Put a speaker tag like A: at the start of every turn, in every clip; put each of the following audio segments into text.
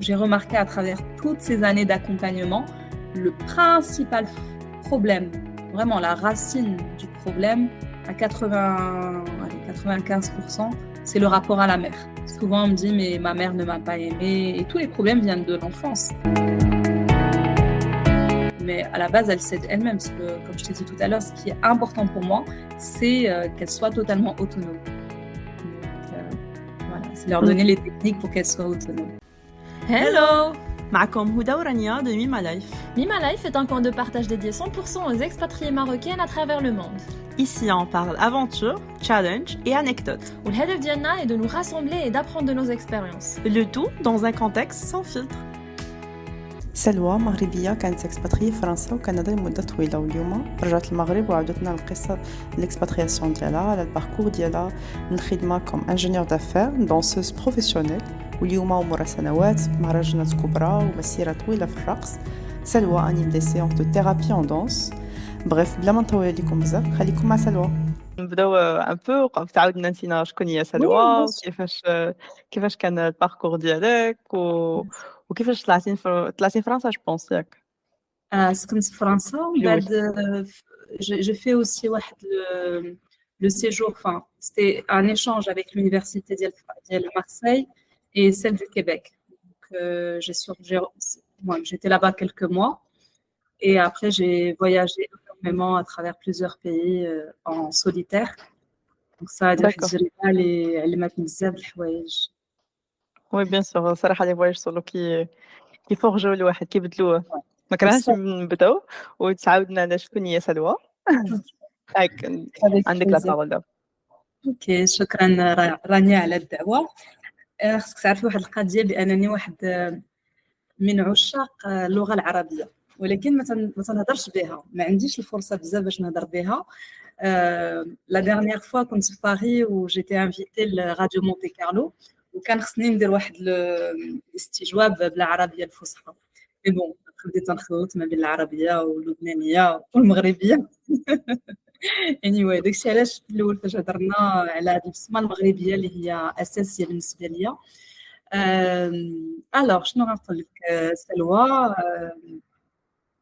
A: J'ai remarqué à travers toutes ces années d'accompagnement, le principal problème, vraiment la racine du problème, à 80, allez, 95%, c'est le rapport à la mère. Souvent, on me dit, mais ma mère ne m'a pas aimée, et tous les problèmes viennent de l'enfance. Mais à la base, elle cède elle-même, parce que, comme je t'ai dit tout à l'heure, ce qui est important pour moi, c'est qu'elle soit totalement autonome. Donc, voilà, c'est leur donner les techniques pour qu'elle soit autonome.
B: Hello! معكم هدى ورانيا de Mima Life.
C: Mima Life est un coin de partage dédié 100% aux expatriés marocaines à travers le monde.
B: Ici, on parle aventure, challenge et anecdotes.
C: والهدف ديالنا est de nous rassembler et d'apprendre de nos expériences.
B: Le tout dans un contexte sans filtre.
D: سلوى مغربية كانت اكسباترية في فرنسا وكندا لمدة طويلة، واليوم رجعت المغرب وعاودتنا القصة الاكسباترياسيون ديالها على الباركور ديالها من الخدمة كوم انجينيور دافير دونسوز بروفيسيونيل، واليوم عمرها سنوات بمهرجانات كبرى ومسيرة طويلة في الرقص. سلوى انيم دي سيونس دو ثيرابي اون دونس. بريف بلا ما نطول عليكم بزاف، خليكم مع سلوى.
B: نبداو ان بو تعاودنا نسينا شكون هي سلوى كيفاش كان الباركور ديالك وكيفاش طلعتي فرنسا جو بونس ياك.
A: سكنت في فرنسا ومن بعد j'ai fait aussi le séjour, enfin c'était un échange avec l'université de Marseille et celle du Québec. Donc, j'étais là-bas quelques mois et après j'ai voyagé énormément à travers plusieurs pays en solitaire. Donc ça a dire اللي ما بزاف الحوايج.
B: وي بيان سور صراحه لي فواياج سولو كيفرجوا الواحد كيبدلوه. ما كرهتش نبداو وتعاودنا على شكون هي سلوى. عندك لا بارول دابا.
A: اوكي شكرا رانيا على الدعوه. خصك تعرفي واحد القضيه بانني واحد من عشاق اللغه العربيه، ولكن ما تنهضرش بها، ما عنديش الفرصه بزاف باش نهضر بها. لا ديرنيير فوا كنت في باريس و جيتي انفيتي لراديو مونتي كارلو، وكان خصني ندير واحد الاستجواب بالعربيه الفصحى. مي بون بديت نخلط ما بين العربيه واللبنانيه والمغربيه. anyway داكشي علاش في الاول فاش هضرنا على هذه البسمه المغربيه اللي هي اساسيه بالنسبه ليا. الوغ شنو غنقول لك؟ سلوى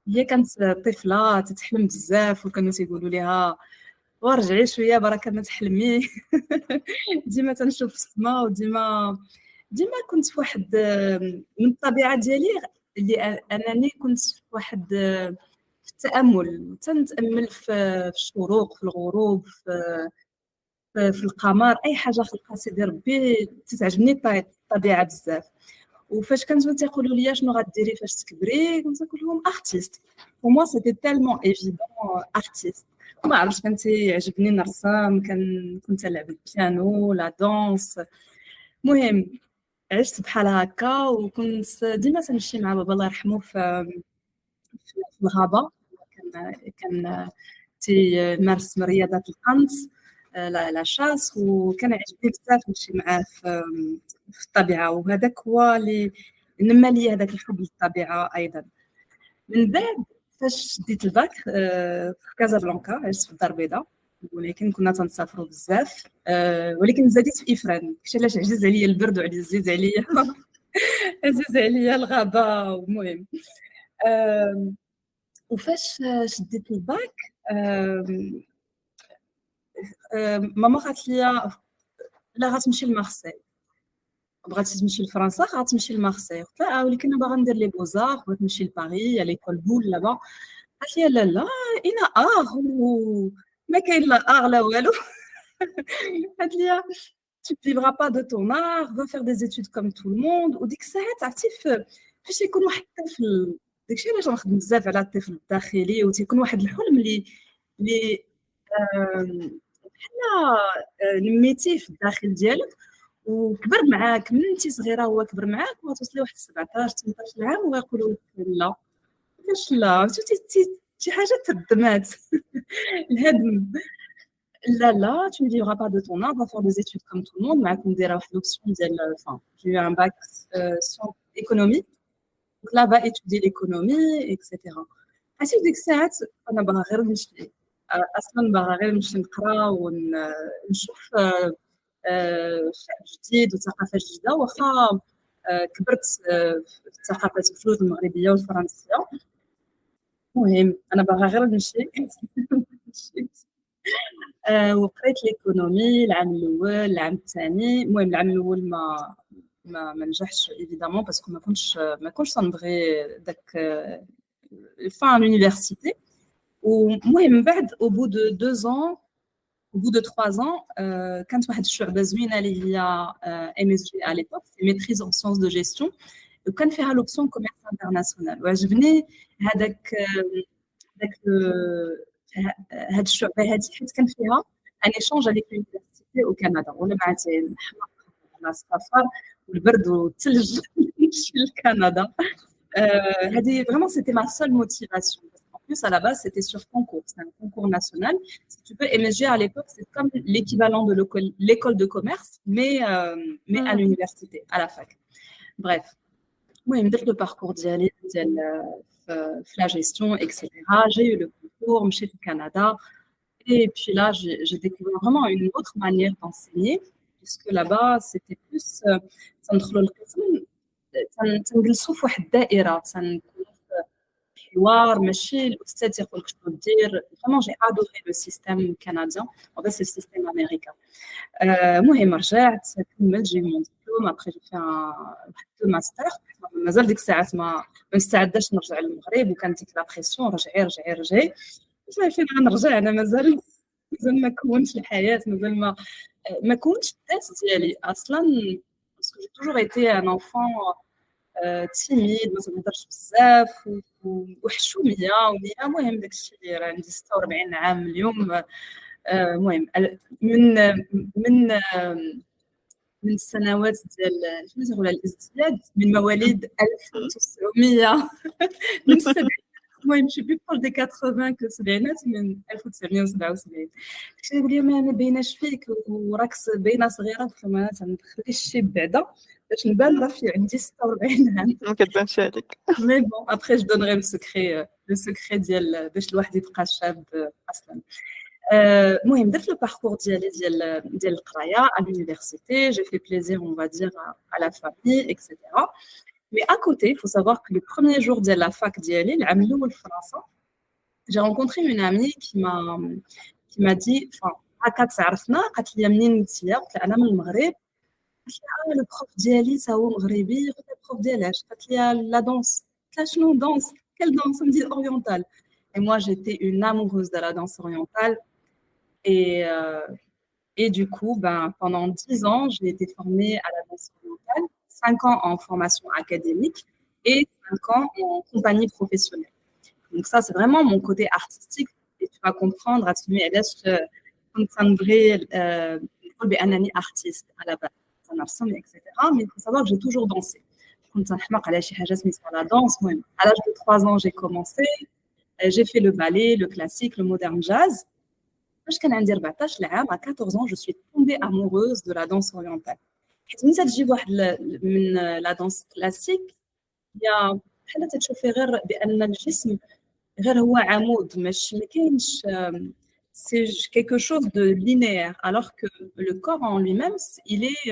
A: هي كانت طفله تتحلم بزاف، وكانوا تيقولوا لها ورجعي شويه بركه ما تحلمي. ديما تنشوف السماء وديما كنت في واحد من الطبيعه ديالي اللي انني كنت في واحد في التامل، تنتامل في الشروق، في الغروب، في القمر، اي حاجه خلقها سيدي ربي تتعجبني الطبيعه بزاف. وفاش كانوا تيقولوا لي شنو غديري فاش تكبري، كنت نقول لهم ارتيست. pour moi c'était tellement évident artiste. ما عرفتش كان تيعجبني نرسم، كنت نلعب البيانو، لا دانس. المهم عشت بحال هكا، وكنت ديما تنمشي مع بابا الله يرحمه في الغابه. كان تيمارس رياضه القنص، لا شاس، وكان عجبني بزاف نمشي معاه في الطبيعه، وهذاك هو اللي نما لي هذاك الحب للطبيعه ايضا. من بعد فاش ديت الباك في كازابلانكا، عشت في الدار البيضاء، ولكن كنا تنسافروا بزاف، ولكن زاديت في افران. داكشي علاش عزيز عليا البرد وعزيز عليا عزيز عليا الغابه. المهم وفاش شديت الباك ماما قالت لي لا غتمشي لمارسيل، بغاتي تمشي لفرنسا غتمشي لمارسيل. قلت لها ولكن باغا ندير لي بوزار، بغيت نمشي لباريس ليكول بول لابا. قالت لي لا انا ما كاين لا لا والو. قالت لي tu ne vivras pas de ton art, va faire des études comme tout le monde. وديك الساعات عرفتي فاش يكون واحد الطفل، داكشي علاش غنخدم بزاف على الطفل الداخلي، وتيكون واحد الحلم اللي بحال نميتيه في الداخل ديالك وكبر معاك من انت صغيره، هو كبر معاك وغتوصلي واحد 17 18 عام ويقولوا لك لا علاش لا، شي حاجه تردمات. الهدم لا tu ne vivras pas de ton art, va faire des études comme tout le monde. معاكم دايره واحد l'option ديال j'ai eu un bac sciences économiques, donc là va étudier l'économie etc. عرفتي ديك الساعات انا باغا غير نمشي، اصلا باغا غير نمشي نقرا ونشوف شعب جديد وثقافه جديده. واخا كبرت في الثقافة الجوج المغربية والفرنسية. المهم أنا باغا غير نمشي وقريت ليكونومي العام الأول العام الثاني. المهم العام الأول ما نجحتش évidemment باسكو ما كنتش تنبغي داك fin l'université. ومهم من بعد au bout de 2 ans au bout de 3 ans كانت واحد الشعبة زوينة اللي هي MSG à l'époque c'est maîtrise en sciences de gestion وكان فيها l'option commerce international وعجبني هذاك هاد الشعبة هادي حيت كان فيها ان échange avec l'université au Canada ولا بعتي الحماق على السفر والبرد والثلج نمشي لكندا. هذه vraiment c'était ma seule motivation. En plus à la base c'était sur concours, c'est un concours national. Si tu peux, MSG à l'époque c'est comme l'équivalent de l'école de commerce mais à l'université à la fac. Bref, المهم درت le parcours ديال في la gestion etc. J'ai eu le concours, مشيت au Canada et puis là j'ai découvert vraiment une autre manière d'enseigner puisque là-bas c'était plus تندخلوا القسم تنجلسوا في واحد الدائره تنكونوا في حوار ماشي الاستاذ يقول لك شنو دير. vraiment j'ai adoré le système canadien en fait c'est le système américain. المهم رجعت كملت جي مون دبلوم après j'ai fait واحد 2 ماستر مازال ديك الساعات ما مستعداش نرجع للمغرب وكانت ديك لا بريسيون رجعي فين غنرجع انا مازال ما كونتش الحياه مازال ما كونتش الذات ديالي اصلا parce que j'ai toujours été un enfant timide ما تنهضرش بزاف وحشوميه المهم داكشي اللي راه عندي 46 عام اليوم. المهم من السنوات ديال شنو تيقولوا الازدياد من مواليد 1900 من السبعينات. المهم شي بي بروش دي 80 كو السبعينات من 1977 كيقول لي ما بايناش فيك وراك باينه صغيره فما تندخليش الشي بعدا باش نبان راه في عندي 46 عام
B: ما كتبانش عليك.
A: مي بون ابري جو دونري لو سكري ديال باش الواحد يبقى شاب اصلا. المهم درت لو باركور ديال القرايه à l'université. J'ai fait plaisir on va dire à la famille etc. Mais à côté, il faut savoir que le premier jour de la fac d'IALI, le France, j'ai rencontré une amie qui m'a dit, enfin, à 4 سعرفنا قالت لي منين نتيا قلت لها انا من المغرب قالت لي لو بروف ديالي تا هو مغربي قلت لها بروف ديالاش قالت لي لا دانس قلت لها شنو دانس quelle danse me dit orientale et moi j'étais une amoureuse de la danse orientale et du coup pendant 10 ans j'ai été formée à la danse orientale 5 ans en formation académique et 5 ans en compagnie professionnelle. Donc ça, c'est vraiment mon côté artistique. Et tu vas comprendre, كنت تنبغي نقول بأنني artiste à la base. تنرسم, etc. Mais il faut savoir que j'ai toujours dansé. كنت نحماق على شي حاجة سميتها la danse. المهم à l'âge de 3 ans, j'ai commencé. J'ai fait le ballet, le classique, le modern jazz. فاش كان عندي 14 عام, à 14 ans, je suis tombée amoureuse de la danse orientale. حيت ملي تجي واحد من لا دانس كلاسيك هي بحال تتشوفي غير بان الجسم غير هو عمود ماشي ما كاينش سي quelque chose de linéaire alors que le corps en lui-même il est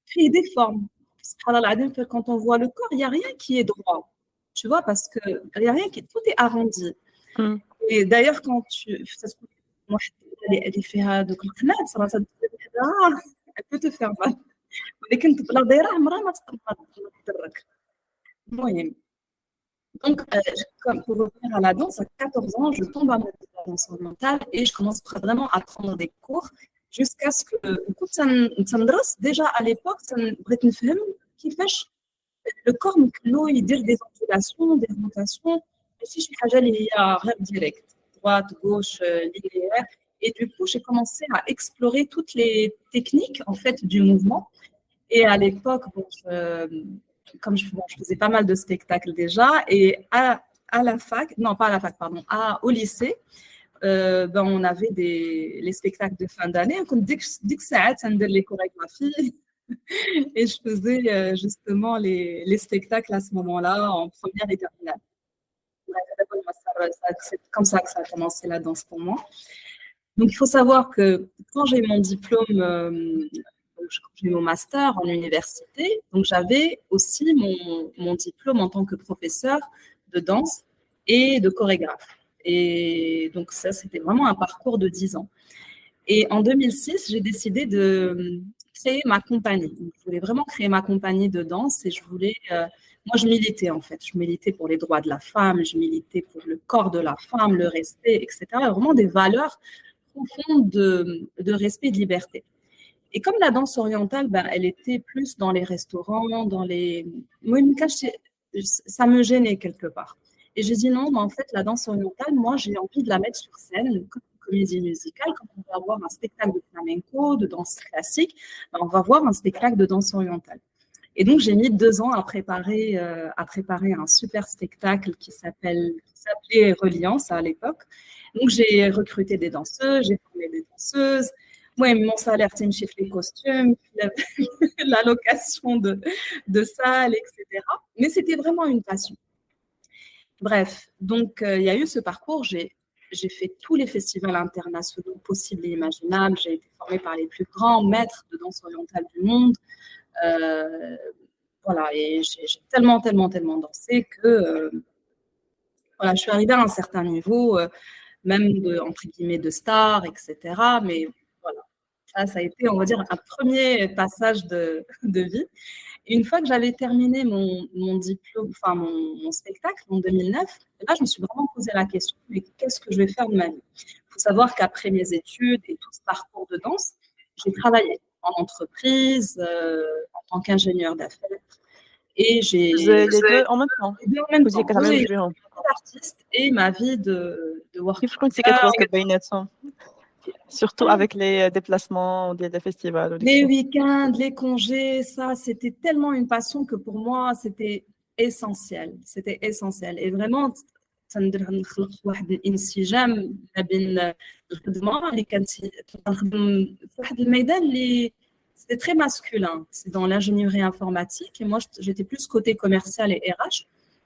A: fait des formes. سبحان الله العظيم quand on voit le corps il y a rien qui est droit tu vois parce que il y a rien qui tout est arrondi. Et d'ailleurs quand tu واحد اللي فيها دوك القنات راه elle peut te faire mal. ولكن بلا دايره عمرها ما تضرك. المهم donc comme pour revenir à la danse à 14 ans je tombe amoureuse de la danse orientale et je commence vraiment à prendre des cours jusqu'à ce que كنت تندرس déjà à l'époque بغيت نفهم كيفاش le corps ممكن يدير des ondulations des rotations ماشي شي حاجه اللي هي غير direct droite gauche linéaire. Et du coup, j'ai commencé à explorer toutes les techniques en fait du mouvement. Et à l'époque, comme je faisais pas mal de spectacles déjà, et à la fac, non pas à la fac, pardon, au lycée, on avait les spectacles de fin d'année. Donc dès que ça a été les chorégraphies, et je faisais justement les spectacles à ce moment-là en première et terminale. C'est comme ça que ça a commencé la danse pour moi. Donc, il faut savoir que quand j'ai eu mon diplôme Donc, j'ai eu mon master en université. Donc, j'avais aussi mon diplôme en tant que professeur de danse et de chorégraphe. Et donc, ça, c'était vraiment un parcours de 10 ans. Et en 2006, j'ai décidé de créer ma compagnie. Donc, je voulais vraiment créer ma compagnie de danse et je voulais... moi, je militais en fait. Je militais pour les droits de la femme, je militais pour le corps de la femme, le respect, etc. Vraiment des valeurs profondes de respect et de liberté. Et comme la danse orientale, ben, elle était plus dans les restaurants, dans les... Moi, ça me gênait quelque part. Et j'ai dit non, mais en fait, la danse orientale, moi, j'ai envie de la mettre sur scène, comme une comédie musicale. Quand on va voir un spectacle de flamenco, de danse classique, ben, on va voir un spectacle de danse orientale. Et donc, j'ai mis 2 ans à préparer un super spectacle qui s'appelait Reliance à l'époque. Donc, j'ai recruté des danseuses, j'ai formé des danseuses. Moi, mon salaire, c'est une chiffre les costumes, la location de salles, etc. Mais c'était vraiment une passion. Bref, donc, il y a eu ce parcours. J'ai fait tous les festivals internationaux possibles et imaginables. J'ai été formée par les plus grands maîtres de danse orientale du monde. Voilà, et j'ai tellement dansé que voilà, je suis arrivée à un certain niveau, même entre guillemets de star, etc. Mais voilà, ça a été, on va dire, un premier passage de vie. Et une fois que j'avais terminé mon diplôme, enfin mon spectacle en 2009, là, je me suis vraiment posé la question, mais qu'est-ce que je vais faire de ma vie? Il faut savoir qu'après mes études et tout ce parcours de danse, j'ai travaillé en entreprise, en tant qu'ingénieur d'affaires. Et j'ai
B: les deux en même temps.
A: les deux en même
B: Vous
A: temps.
B: êtes
A: Oui,
B: différent.
A: ma vie d'artiste et ma vie de worker.
B: كيف كنتي كتوازني بيناتهم surtout avec les déplacements des festivals
A: Les week-ends, les congés, ça, c'était tellement une passion que pour moi, c'était essentiel. C'était essentiel. Et vraiment, تنقدر نخلق واحد الانسجام ما بين الخدمة اللي كانت تنخدم في واحد الميدان اللي c'était très masculin. C'est dans l'ingénierie informatique. Et moi, j'étais plus côté commercial et RH.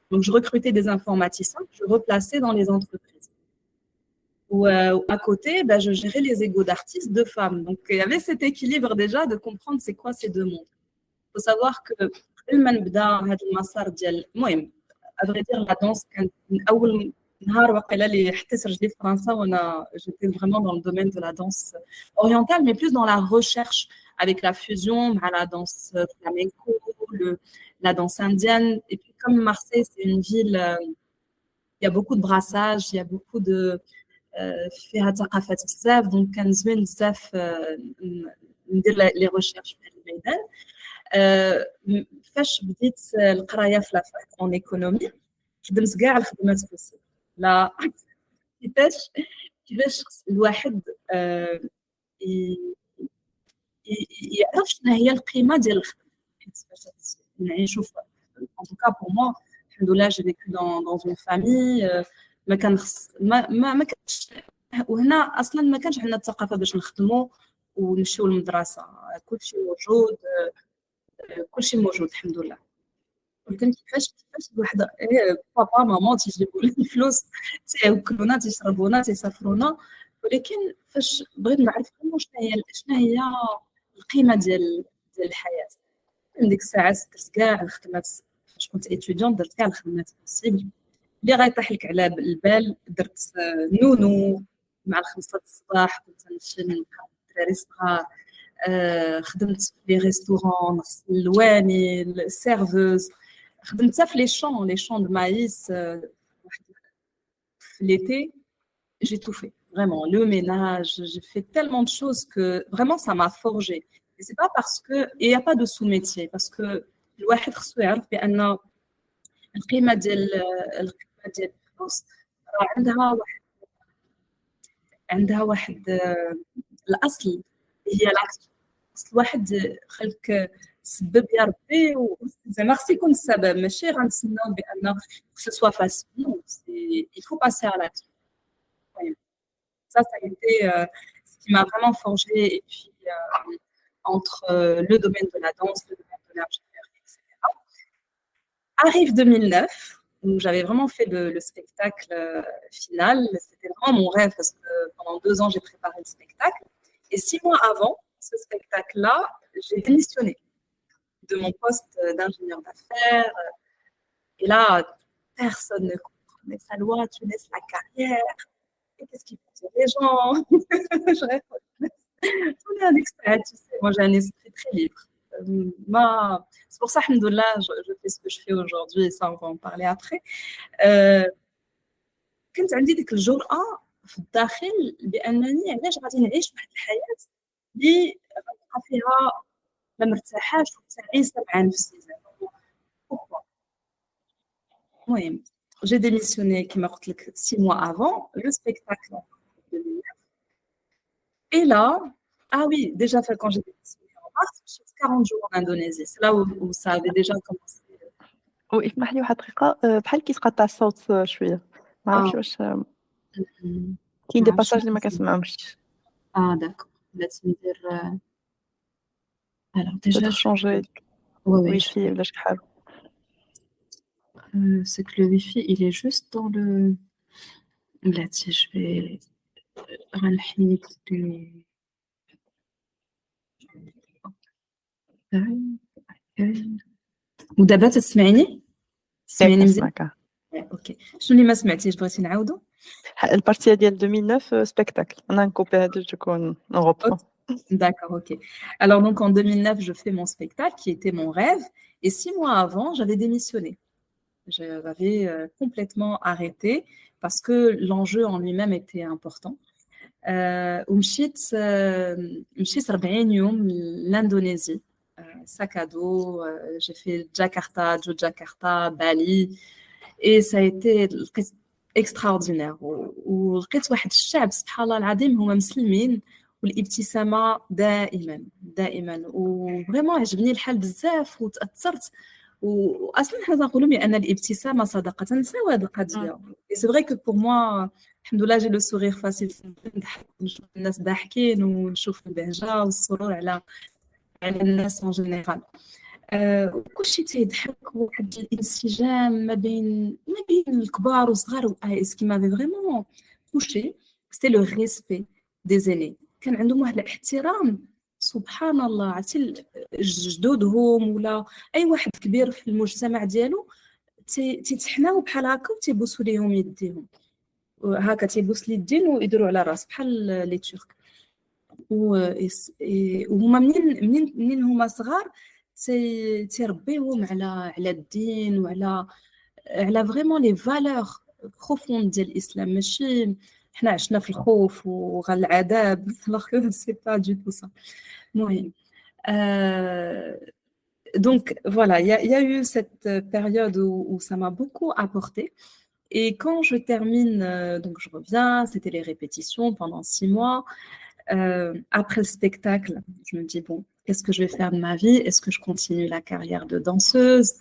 A: Donc, je recrutais des informaticiens que je replaçais dans les entreprises. Ou à côté, ben, je gérais les égos d'artistes de femmes. Donc, il y avait cet équilibre déjà de comprendre c'est quoi ces deux mondes. Il faut savoir que à vrai dire, la danse, j'étais vraiment dans le domaine de la danse orientale, mais plus dans la recherche avec la fusion à la danse flamenco, la danse indienne. Et puis, comme Marseille, c'est une ville, il y a beaucoup de brassage, il y a beaucoup de فيها ثقافات بزاف دونك كان زوين بزاف ندير لي ريشيرش في هذا الميدان. فاش بديت القرايه في لافاك اون ايكونومي خدمت كاع الخدمات بوسيبل. لا كيفاش الواحد يعرف شنو هي القيمه ديال الخدمه باش نعيشوا en tout cas pour moi الحمد لله j'ai vécu dans une famille ما كانش وهنا اصلا ما كانش عندنا الثقافه باش نخدموا ونمشيو للمدرسه. كلشي موجود الحمد لله. ولكن كيفاش الواحد بابا ماما تيجيبوا لي الفلوس تياكلونا تيشربونا تيسافرونا. ولكن فاش بغيت نعرف شنو هي القيمه ديال الحياه من ديك الساعه درت كاع الخدمات. فاش كنت اتيديون درت كاع الخدمات بوسيبل اللي غيطيح لك على البال. درت نونو مع 5 الصباح كنت نمشي نلقى الدراري الصغار. خدمت في لي ريستورون نغسل الواني السيرفوز. خدمت في لي شون دو ماïs في l'été. J'ai tout fait vraiment, le ménage, j'ai fait tellement de choses que vraiment ça m'a forgé. Et c'est pas parce que il y a pas de sous-métier parce que الواحد خصو يعرف بان القيمه ديال الفلوس راه عندها واحد الاصل هي العكس. الواحد خلق سبب يا ربي زعما خص يكون السبب ماشي غنتسناو بان سو سوا فاسيل. il faut passer à l'action. Ça a été ce qui m'a vraiment forgé. Et puis entre le domaine de la danse, le domaine de l'ingénierie, etc. Arrive 2009 où j'avais vraiment fait le spectacle final. C'était vraiment mon rêve parce que pendant 2 ans j'ai préparé le spectacle. Et 6 mois avant, ce spectacle-là, j'ai démissionné de mon poste d'ingénieur d'affaires. Et là, personne ne comprend. Mais Salwa, tu laisses la carrière. Et qu'est-ce qu'ils font dire les gens? Je réponds, on est un extrait, tu sais. Moi, j'ai un esprit très libre. C'est pour ça, alhamdoulilah, je fais ce que je fais aujourd'hui, et ça, on va en parler après. كنت عندي ديك الجرأة في الداخل بأنني علاش غادي نعيش واحد الحياة اللي غنبقى فيها ما مرتاحاش وتعيسة مع نفسي زعما. Pourquoi? المهم j'ai démissionné كما قلت لك 6 mois avant le spectacle en 2009. Et là, ah oui, déjà quand j'ai démissionné en mars, j'ai fait 40 jours en Indonésie. C'est là où ça avait déjà commencé.
B: واسمح لي واحد الدقيقة بحال كيتقطع الصوت شوية ما عرفتش واش كاين دي باساج اللي ما كنسمعهمش
A: Ah d'accord. Laisse-moi dire. Alors déjà,
B: peut-être changer
A: ouais,
B: wifi ولا شي حاجة.
A: c'est que le wifi il est juste dans le. Là, si je vais رنحيد ودابا تسمعيني؟ تسمعيني مزيان؟ اوكي. شنو اللي ما سمعتيش بغيتي نعاودو؟
B: البارتيه ديال 2009 spectacle. On a un coupé du coup on reprend.
A: D'accord, ok. Alors donc en 2009, je fais mon spectacle qui était mon rêve et 6 mois avant, j'avais démissionné. J'avais complètement arrêté parce que l'enjeu en lui-même était important. ومشيت 40 يوم l'Indonésie. Sac à dos, j'ai fait Jakarta, Jakarta, Bali et ça a été extraordinaire. ولقيت واحد الشعب سبحان الله العظيم هما مسلمين والابتسامه دائما وفريمون عجبني الحال بزاف وتاثرت. واصلا حنا نقولوا بان الابتسامه صدقه نساو هذه القضيه. سي فري كو بور موا الحمد لله جي لو سورير فاسيل نشوف الناس ضاحكين ونشوف البهجه والسرور على الناس en général. وكلشي تيضحك واحد الانسجام ما بين الكبار والصغار. Ce qui m'avait vraiment touché c'était le respect des aînés. كان عندهم واحد الاحترام سبحان الله. عرفتي جدودهم ولا اي واحد كبير في المجتمع ديالو تيتحناو بحال هكا وتيبوسوا ليهم يديهم هكا تيبوس اليدين ويديروا على الراس بحال لي تورك. وهما منين هما صغار تيربيهم على الدين وعلى فريمون لي فالور بروفوند ديال الاسلام. ماشي حنا عشنا في الخوف وغير العذاب سي با دو تو سا. المهم donc voilà, il y a eu cette période où ça m'a beaucoup apporté. Et quand je termine, donc je reviens, c'était les répétitions pendant 6 mois. Après le spectacle, je me dis bon, qu'est-ce que je vais faire de ma vie? Est-ce que je continue la carrière de danseuse?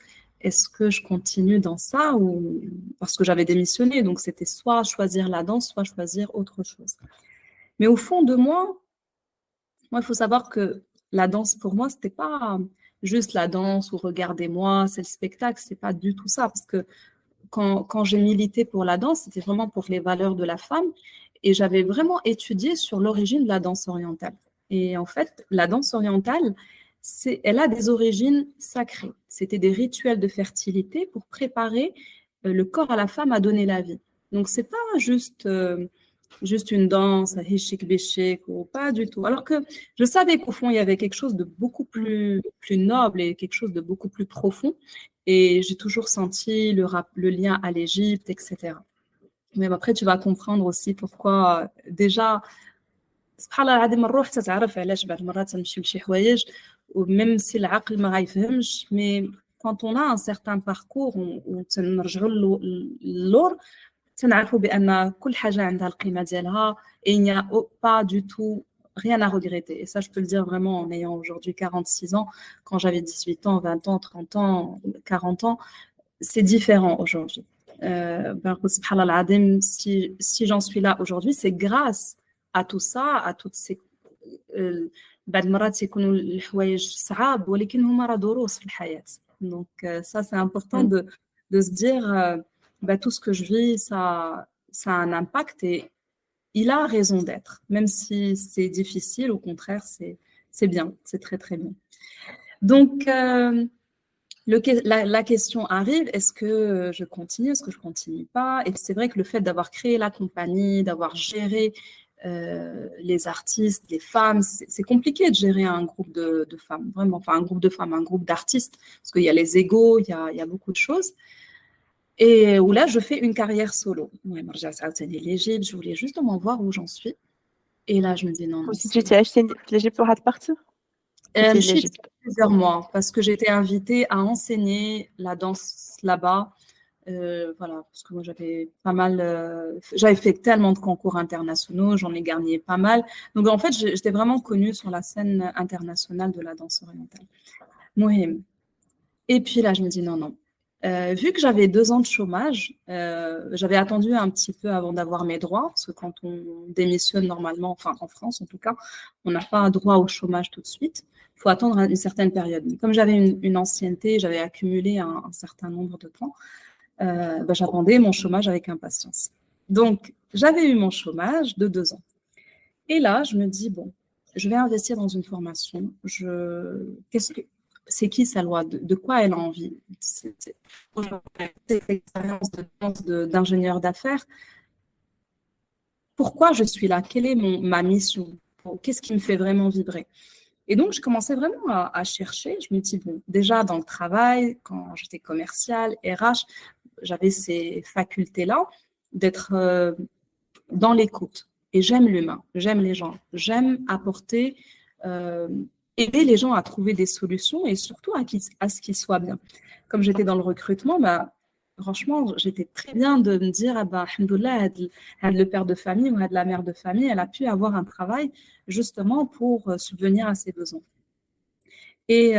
A: Est-ce que je continue dans ça ou parce que j'avais démissionné, donc c'était soit choisir la danse, soit choisir autre chose. Mais au fond de moi, il faut savoir que la danse pour moi, c'était pas juste la danse ou regardez-moi, c'est le spectacle, c'est pas du tout ça. Parce que quand j'ai milité pour la danse, c'était vraiment pour les valeurs de la femme et j'avais vraiment étudié sur l'origine de la danse orientale. Et en fait, la danse orientale, elle a des origines sacrées. C'était des rituels de fertilité pour préparer le corps à la femme à donner la vie. Donc, c'est pas juste une danse, hishik bishik, ou pas du tout. Alors que je savais qu'au fond, il y avait quelque chose de beaucoup plus noble et quelque chose de beaucoup plus profond. Et j'ai toujours senti le lien à l'Égypte, etc. Mais après, tu vas comprendre aussi pourquoi déjà سبحان الله العظيم الروح تتعرف علاش بعض المرات تمشي لشي حوايج وميم سي العقل ما غايفهمش. مي quand on a un certain parcours وتنرجعوا للور تنعرفوا بان كل حاجه عندها القيمه ديالها. et il n'y a pas du tout rien à regretter. Et ça je peux le dire vraiment en ayant aujourd'hui 46 ans. Quand j'avais 18 ans, 20 ans, 30 ans, 40 ans, c'est différent aujourd'hui. سبحان الله العظيم si j'en suis là aujourd'hui, c'est grâce à tout ça, à toutes ces بعد المرات يكونوا الحوايج صعاب ولكن هما راه دروس في الحياة. Donc ça c'est important de se dire tout ce que je vis ça a un impact et il a raison d'être, même si c'est difficile. Au contraire, c'est bien, c'est très très bien. Donc, la question arrive, est-ce que je continue, est-ce que je continue pas? Et c'est vrai que le fait d'avoir créé la compagnie, d'avoir géré les artistes, les femmes, c'est compliqué de gérer un groupe de femmes, vraiment, enfin un groupe de femmes, un groupe d'artistes, parce qu'il y a les égos, il y a beaucoup de choses. Et où là, je fais une carrière solo. Ouais, moi, j'ai l'Égypte, je voulais justement voir où j'en suis. Et là, je me dis non, non.
B: كنتي جيتي عشتي في ليجيبت واحد البارتي كنتي
A: Je suis
B: ليجيبت
A: plusieurs mois parce que j'ai été invitée à enseigner la danse là-bas. Voilà, parce que moi j'avais pas mal, j'avais fait tellement de concours internationaux, j'en ai gagné pas mal. Donc en fait, j'étais vraiment connue sur la scène internationale de la danse orientale. Mohim. Et puis là, je me dis non, non. Vu que j'avais 2 ans de chômage, j'avais attendu un petit peu avant d'avoir mes droits, parce que quand on démissionne normalement, enfin en France en tout cas, on n'a pas droit au chômage tout de suite. Il faut attendre une certaine période. Mais comme j'avais une ancienneté, j'avais accumulé un certain nombre de temps, j'attendais mon chômage avec impatience. Donc, j'avais eu mon chômage de 2 ans. Et là, je me dis, bon, je vais investir dans une formation. C'est qui Salwa? De quoi elle a envie? C'est l'expérience d'ingénieur d'affaires. Pourquoi je suis là? Quelle est ma mission? Qu'est-ce qui me fait vraiment vibrer? Et donc, je commençais vraiment à chercher. Je me dis, bon, déjà dans le travail, quand j'étais commerciale, RH, j'avais ces facultés-là d'être dans l'écoute. Et j'aime l'humain, j'aime les gens, j'aime apporter, aider les gens à trouver des solutions et surtout à ce qu'ils soient bien. Comme j'étais dans le recrutement, franchement, j'étais très bien de me dire, alhamdoulilah, le père de famille ou la mère de famille, elle a pu avoir un travail justement pour subvenir à ses besoins. Et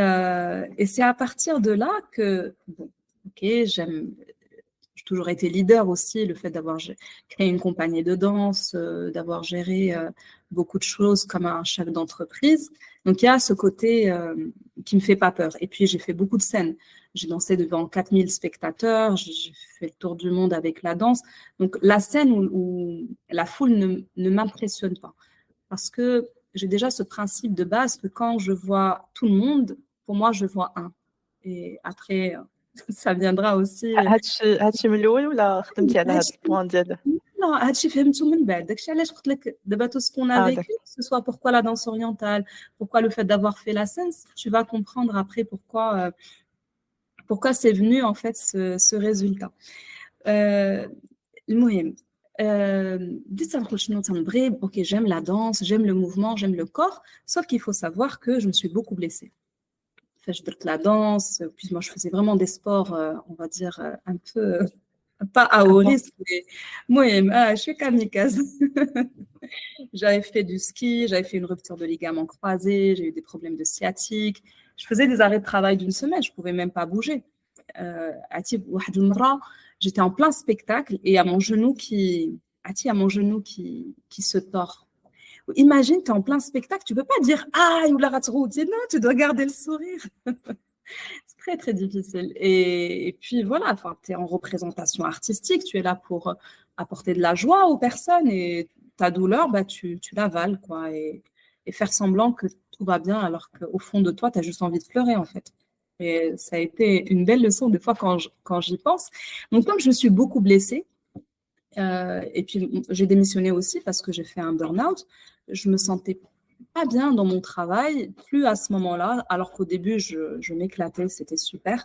A: c'est à partir de là que, bon, ok, j'ai toujours été leader aussi, le fait d'avoir créé une compagnie de danse, d'avoir géré beaucoup de choses comme un chef d'entreprise. Donc, il y a ce côté qui ne me fait pas peur. Et puis, j'ai fait beaucoup de scènes. J'ai dansé devant 4000 spectateurs, j'ai fait le tour du monde avec la danse. Donc, la scène où la foule ne m'impressionne pas. Parce que j'ai déjà ce principe de base que quand je vois tout le monde, pour moi, je vois un. Et après, ça viendra aussi.
B: هادشي من الأول ولا خدمتي على هاد البوان ديال
A: Non, هادشي فهمته من بعد. داكشي علاش قلت لك دابا tout ce qu'on a vécu, que ce soit pourquoi la danse orientale, pourquoi le fait d'avoir fait la scène, tu vas comprendre après pourquoi c'est venu en fait ce résultat. المهم بديت تنقول شنو تنبغي. OK, j'aime la danse, j'aime le mouvement, j'aime le corps, sauf qu'il faut savoir que je me suis beaucoup blessée. Je faisais la danse, puis moi je faisais vraiment des sports, on va dire un peu pas à haut risque, mais moi je suis kamikaze. J'avais fait du ski, j'avais fait une rupture de ligament croisé, j'ai eu des problèmes de sciatique. Je faisais des arrêts de travail d'une semaine, je pouvais même pas bouger. J'étais en plein spectacle et à mon genou qui se tord. Imagine, tu es en plein spectacle, tu ne peux pas dire « Ah, non, tu dois garder le sourire. » C'est très, très difficile. Et puis voilà, tu es en représentation artistique, tu es là pour apporter de la joie aux personnes et ta douleur, tu l'avales, quoi, et faire semblant que tout va bien alors qu'au fond de toi, tu as juste envie de pleurer, en fait. Et ça a été une belle leçon des fois quand j'y pense. Donc, comme je me suis beaucoup blessée, et puis j'ai démissionné aussi parce que j'ai fait un burn-out, je me sentais pas bien dans mon travail, plus à ce moment-là, alors qu'au début, je m'éclatais, c'était super.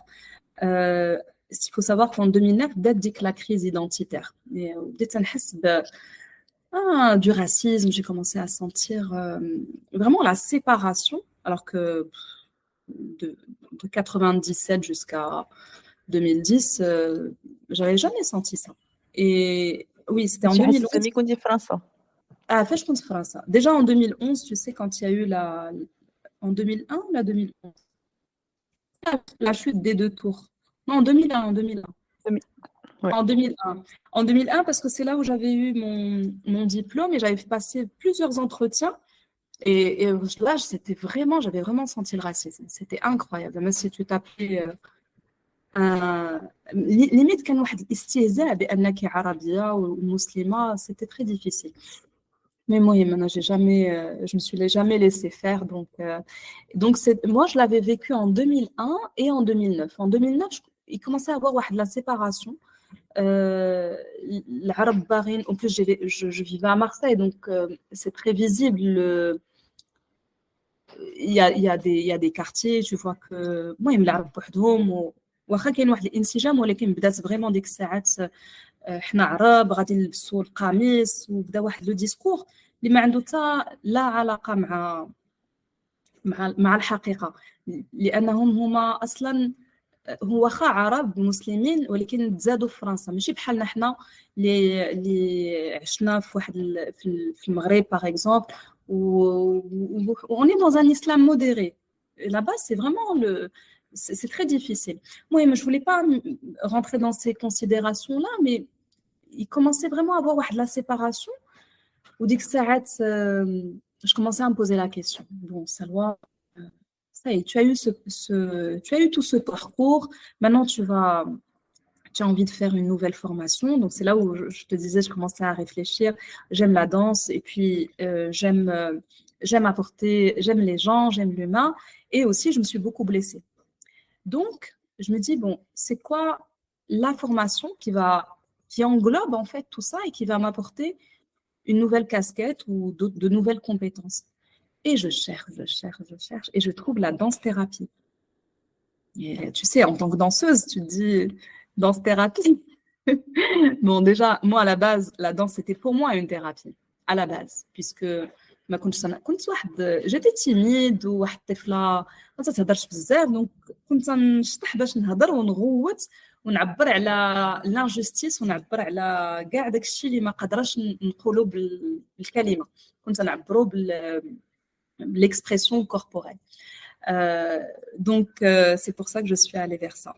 A: Il faut savoir qu'en 2009, date la crise identitaire. Et du racisme, j'ai commencé à sentir vraiment la séparation, alors que de 97 jusqu'à 2010, j'avais jamais senti ça. Et oui, c'était en 2011. Je pense déjà en 2011, tu sais, quand il y a eu en 2001 ou la 2011, la chute des 2 tours. Non, en 2001. Ouais. En 2001, parce que c'est là où j'avais eu mon diplôme et j'avais passé plusieurs entretiens. Et là, j'avais vraiment senti le racisme. C'était incroyable. Même si tu t'appelais limite كان واحد الاستهزاء بانك عربيه ومسلمه, c'était très difficile. Mais moi, j'ai jamais, je me suis jamais laissée faire. Donc moi, je l'avais vécu en 2001 et en 2009. En 2009, il commençait à avoir واحد la séparation. العرب باغيين. En plus, je vivais à Marseille, donc c'est très visible. Il y a des quartiers, tu vois que المهم العرب بوحدهم واخا كاين واحد الانسجام ولكن بدات فريمون ديك الساعات حنا عرب غادي نلبسوا القميص وبدا واحد لو ديسكور اللي ما عنده حتى لا علاقه مع الحقيقه لانهم هما اصلا هو واخا عرب مسلمين ولكن تزادوا في فرنسا ماشي بحالنا حنا اللي عشنا في واحد في المغرب باغ اكزومبل on est dans un islam modéré. Là-bas, c'est vraiment c'est très difficile. Moi, je ne voulais pas rentrer dans ces considérations-là, mais il commençait vraiment à avoir la séparation. Ou dès que ça arrête, je commençais à me poser la question. Bon, Salwa, ça y est, tu as eu tout ce parcours. Maintenant, tu as envie de faire une nouvelle formation. Donc, c'est là où je te disais, je commençais à réfléchir. J'aime la danse et puis j'aime les gens, j'aime l'humain. Et aussi, je me suis beaucoup blessée. Donc, je me dis, bon, c'est quoi la formation qui englobe en fait tout ça et qui va m'apporter une nouvelle casquette ou de nouvelles compétences. Et je cherche et je trouve la danse-thérapie. Et tu sais, en tant que danseuse, tu te dis danse-thérapie. Bon, déjà, moi, à la base, la danse, c'était pour moi une thérapie, à la base, puisque j'étais timide وواحد الطفله ما تهضرش بزاف دونك كنت نشطح باش نهضر ونغوت ونعبر على لانجستيس ونعبر على كاع داك الشيء اللي ما قدرش نقولوا بالكلمه كنت نعبروا بالexpression corporelle. Donc c'est pour ça que je suis allée vers ça.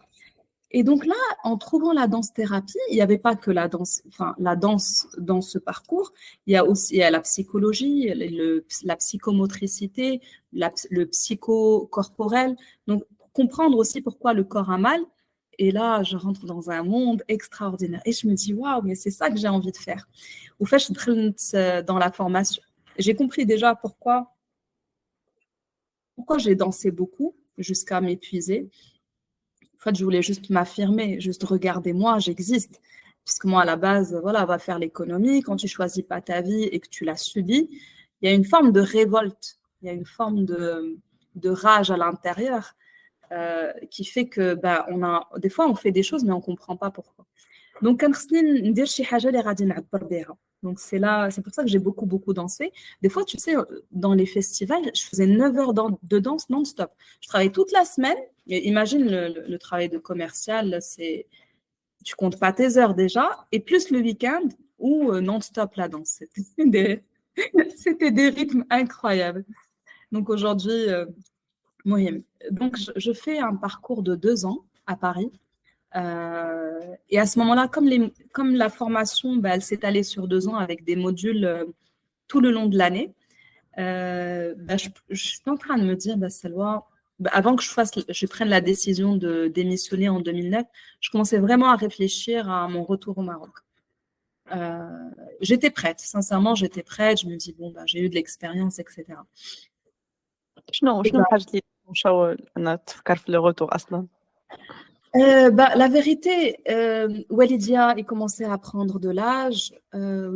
A: Et donc là, en trouvant la danse-thérapie, il n'y avait pas que la danse dans ce parcours, il y a aussi la psychologie, la psychomotricité, le psychocorporel. Donc, comprendre aussi pourquoi le corps a mal. Et là, je rentre dans un monde extraordinaire. Et je me dis, waouh, mais c'est ça que j'ai envie de faire. Au fait, je suis dans la formation. J'ai compris déjà pourquoi j'ai dansé beaucoup jusqu'à m'épuiser. En fait, je voulais juste m'affirmer, juste regardez-moi, j'existe. Puisque moi, à la base, voilà, va faire l'économie. Quand tu choisis pas ta vie et que tu l'as subie, il y a une forme de révolte, il y a une forme de rage à l'intérieur qui fait que des fois, on fait des choses, mais on comprend pas pourquoi. Donc, donc c'est pour ça que j'ai beaucoup dansé. Des fois, tu sais, dans les festivals, je faisais 9 heures de danse non-stop. Je travaillais toute la semaine. Et imagine le travail de commercial, tu comptes pas tes heures déjà, et plus le week-end où non-stop la danse. C'était des rythmes incroyables. Donc aujourd'hui, donc je fais un parcours de 2 ans à Paris. Et à ce moment-là, comme la formation, elle s'est allée sur 2 ans avec des modules tout le long de l'année, je suis en train de me dire, Salwa, avant que je prenne la décision de démissionner en 2009, je commençais vraiment à réfléchir à mon retour au Maroc. J'étais prête, sincèrement, j'étais prête. Je me dis, bon, j'ai eu de l'expérience, etc.
B: شنو الحاجة اللي مشاو أنا تفكر في le retour أصلا؟
A: La vérité, Walidia, il commençait à prendre de l'âge, on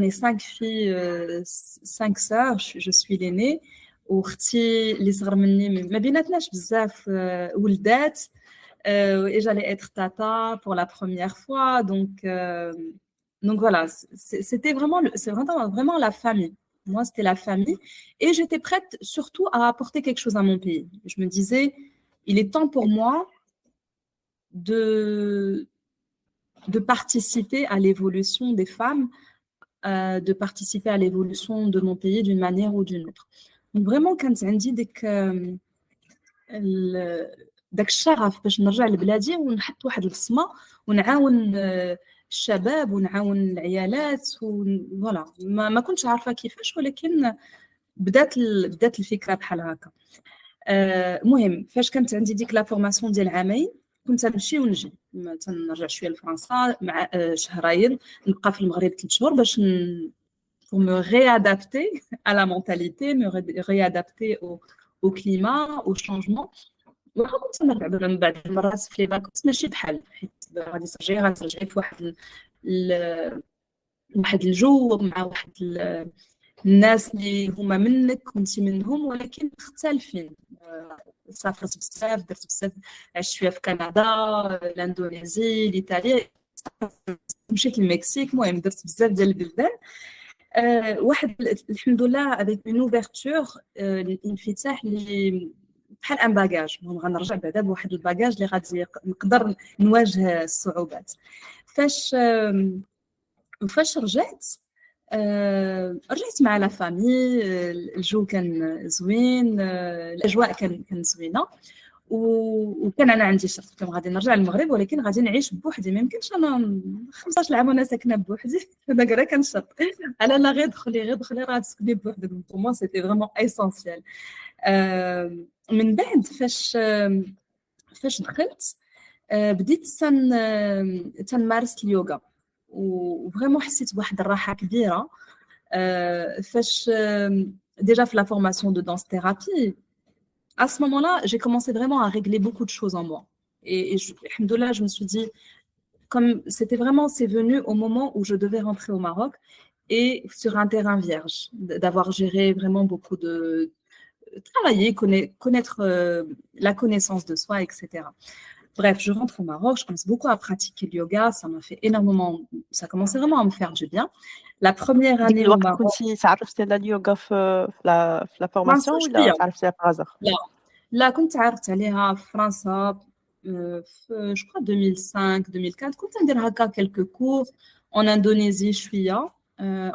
A: est 5 filles, 5 sœurs, je suis l'aînée. وأختي اللي صغر مني ما بيناتناش بزاف ولدات et j'allais être tata pour la première fois donc voilà c'est vraiment la famille. Moi, c'était la famille et j'étais prête surtout à apporter quelque chose à mon pays. Je me disais, il est temps pour moi de participer à l'évolution des femmes, de participer à l'évolution de mon pays d'une manière ou d'une autre. Donc vraiment, quand on dit داك الشغف باش نرجع لبلادي ونحط واحد البصمه ونعاون الشباب ونعاون العيالات فوالا ما كنتش عارفه كيفاش ولكن بدات الفكره بحال هكا. المهم فاش كانت عندي ديك لا فورماسيون ديال عامين كنت نمشي ونجي تنرجع شويه لفرنسا مع شهرين، نبقى في المغرب 3 شهور باش pour me réadapter à la mentalité, me réadapter au climat, au changement. وكنت نرجع من بعد المرات في لي فاكونس ماشي بحال، حيت غادي ترجعي في واحد الجو مع واحد الناس اللي هما منك كنتي منهم ولكن مختلفين. سافرت بزاف، درت بزاف، عشت شويه في كندا، الاندونيسي، الايطاليا، مشيت للمكسيك، المهم درت بزاف ديال البلدان. واحد الحمد لله افيك اون اوفرتور، الانفتاح اللي بحال ان باجاج، غنرجع بعدا بواحد الباجاج اللي غادي نقدر نواجه الصعوبات. فاش رجعت مع لا فامي، الجو كان زوين، الاجواء كان زوينه، وكان انا عندي شرط، كان غادي نرجع للمغرب ولكن غادي نعيش بوحدي، ما يمكنش انا 15 عام وانا ساكنه بوحدي. هذاك راه كان شرط، على لا غير دخلي راه تسكني بوحدك. بور موا سيتي فريمون اسينسيال. من بعد فاش دخلت بديت تنمارس اليوغا، وفريمون حسيت بواحد الراحه كبيره. فاش déjà fait la formation de danse thérapie, à ce moment-là, j'ai commencé vraiment à régler beaucoup de choses en moi. Et alhamdoulilah, je me suis dit, comme c'était vraiment, c'est venu au moment où je devais rentrer au Maroc et sur un terrain vierge, d'avoir géré vraiment beaucoup de travailler, connaître la connaissance de soi, etc. Bref, je rentre au Maroc, je commence beaucoup à pratiquer le yoga, ça m'a fait énormément, ça commençait vraiment à me faire du bien. La première année au Maroc.
B: كنتي تعرفتي على اليوغا في لا فورماسيون ولا تعرفتيها في هازار؟
A: لا كنت تعرفت عليها في فرنسا في جو كرو 2005 2004. كنت ندير هكا quelques cours en Indonésie شويه.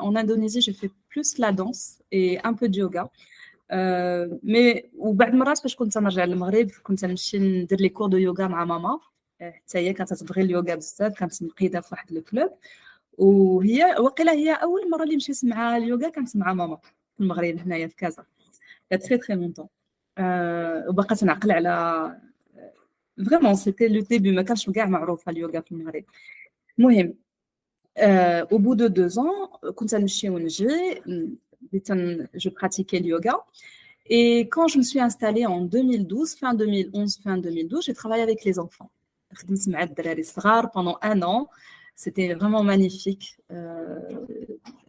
A: En Indonésie, j'ai fait plus la danse et un peu de yoga. مي وبعد مرات فاش كنت نرجع للمغرب كنت نمشي ندير لي كور دو يوغا مع ماما، حتى هي كانت تبغي اليوغا بزاف، كانت مقيده في واحد الكلوب، وهي وقيله هي اول مره اللي مشيت مع اليوغا كانت مع ماما في المغرب هنايا في كازا، كانت تري لونطون. وبقى تنعقل على فريمون سيتي لو ديبي، ما كانش كاع معروفه اليوغا في المغرب. المهم au bout de 2 ans كنت نمشي ونجي، je pratiquais le yoga. Et quand je me suis installée en 2012, fin 2011, fin 2012, j'ai travaillé avec les enfants. Pendant 1 an, c'était vraiment magnifique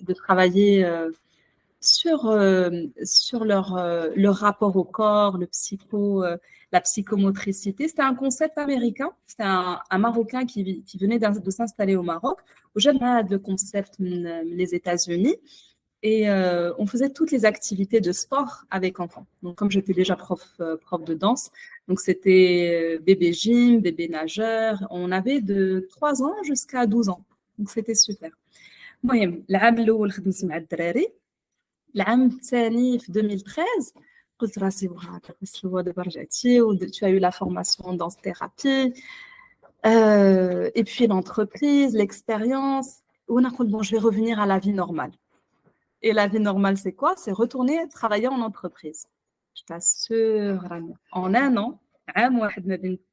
A: de travailler sur leur rapport au corps, la psychomotricité. C'était un concept américain, c'était un Marocain qui venait de s'installer au Maroc. J'aimais le concept les États-Unis. Et on faisait toutes les activités de sport avec enfants. Donc, comme j'étais déjà prof de danse, donc c'était bébé gym, bébé nageur. On avait de 3 ans jusqu'à 12 ans. Donc, c'était super. المهم العام الأول خدمت مع الدراري، العام الثاني في 2013 قلت راسي وهاك بس هو دابا رجعتي و tu as eu la formation danse thérapie et puis l'entreprise, l'expérience. ونقول bon, je vais revenir à la vie normale. Et la vie normale, c'est quoi? C'est retourner travailler en entreprise. Je t'assure, en 1 an,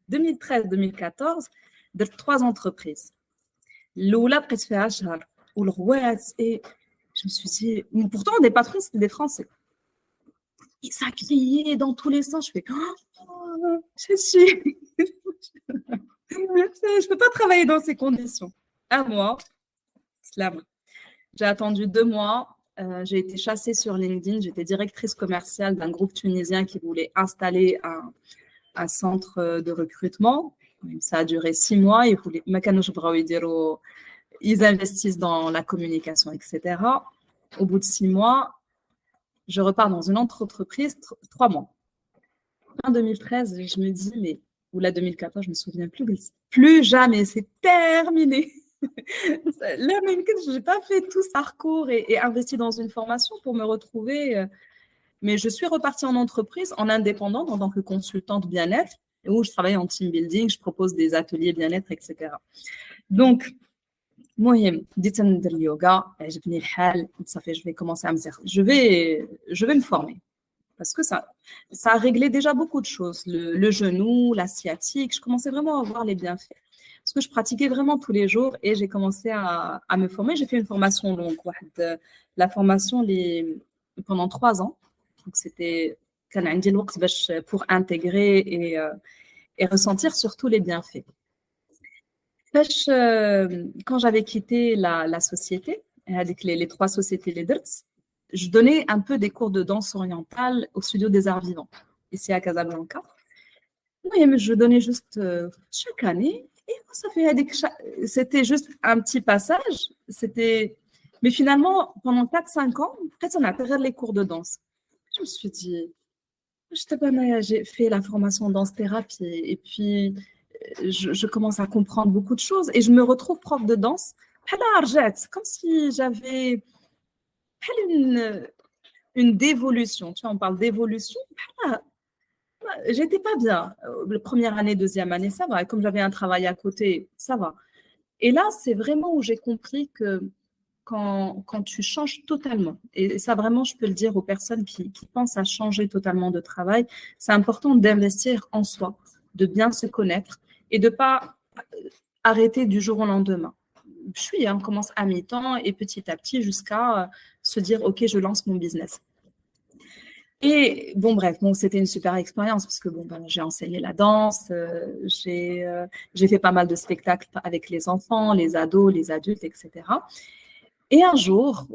A: 2013-2014, de 3 entreprises. L'oula بقيت فيها شهر والغوات. Et je me suis dit, pourtant des patrons c'était des Français. Et ça criait dans tous les sens. Je fais, je peux pas travailler dans ces conditions. 1 mois, slam. J'ai attendu 2 mois. J'ai été chassée sur LinkedIn. J'étais directrice commerciale d'un groupe tunisien qui voulait installer un centre de recrutement. Ça a duré 6 mois. Ils investissent dans la communication, etc. Au bout de 6 mois, je repars dans une autre entreprise, 3 mois. Fin 2013, je me dis, ou la 2014, je ne me souviens plus jamais, c'est terminé. Là, même que je n'ai pas fait tout ce parcours et investi dans une formation pour me retrouver. Mais je suis repartie en entreprise, en indépendante, en tant que consultante bien-être, où je travaille en team building, je propose des ateliers bien-être, etc. Donc, moi, dites le yoga, عجبني الحال, ça fait, je vais commencer à me dire, je vais me former. Parce que ça a réglé déjà beaucoup de choses. Le genou, la sciatique, je commençais vraiment à voir les bienfaits. parce que je pratiquais vraiment tous les jours et j'ai commencé à me former. J'ai fait une formation longue, la formation pendant 3 ans. Donc, c'était كان عندي الوقت pour intégrer et ressentir surtout les bienfaits. Quand j'avais quitté la société, avec les 3 sociétés les DIRTS, je donnais un peu des cours de danse orientale au studio des arts vivants, ici à Casablanca. Oui, mais je donnais juste chaque année. Et ça fait c'était juste un petit passage. Mais finalement, pendant 4-5 ans, après, ça m'a fait les cours de danse. Je me suis dit, j'ai fait la formation danse-thérapie et puis je commence à comprendre beaucoup de choses et je me retrouve prof de danse. Comme si j'avais une dévolution. Tu vois, on parle d'évolution. J'étais pas bien. La première année, deuxième année, ça va. Et comme j'avais un travail à côté, ça va. Et là, c'est vraiment où j'ai compris que quand tu changes totalement, et ça vraiment, je peux le dire aux personnes qui pensent à changer totalement de travail, c'est important d'investir en soi, de bien se connaître et de ne pas arrêter du jour au lendemain. On commence à mi-temps et petit à petit jusqu'à se dire, OK, je lance mon business. Et bon, bref, c'était une super expérience parce que j'ai enseigné la danse, j'ai fait pas mal de spectacles avec les enfants, les ados, les adultes, etc. Et un jour,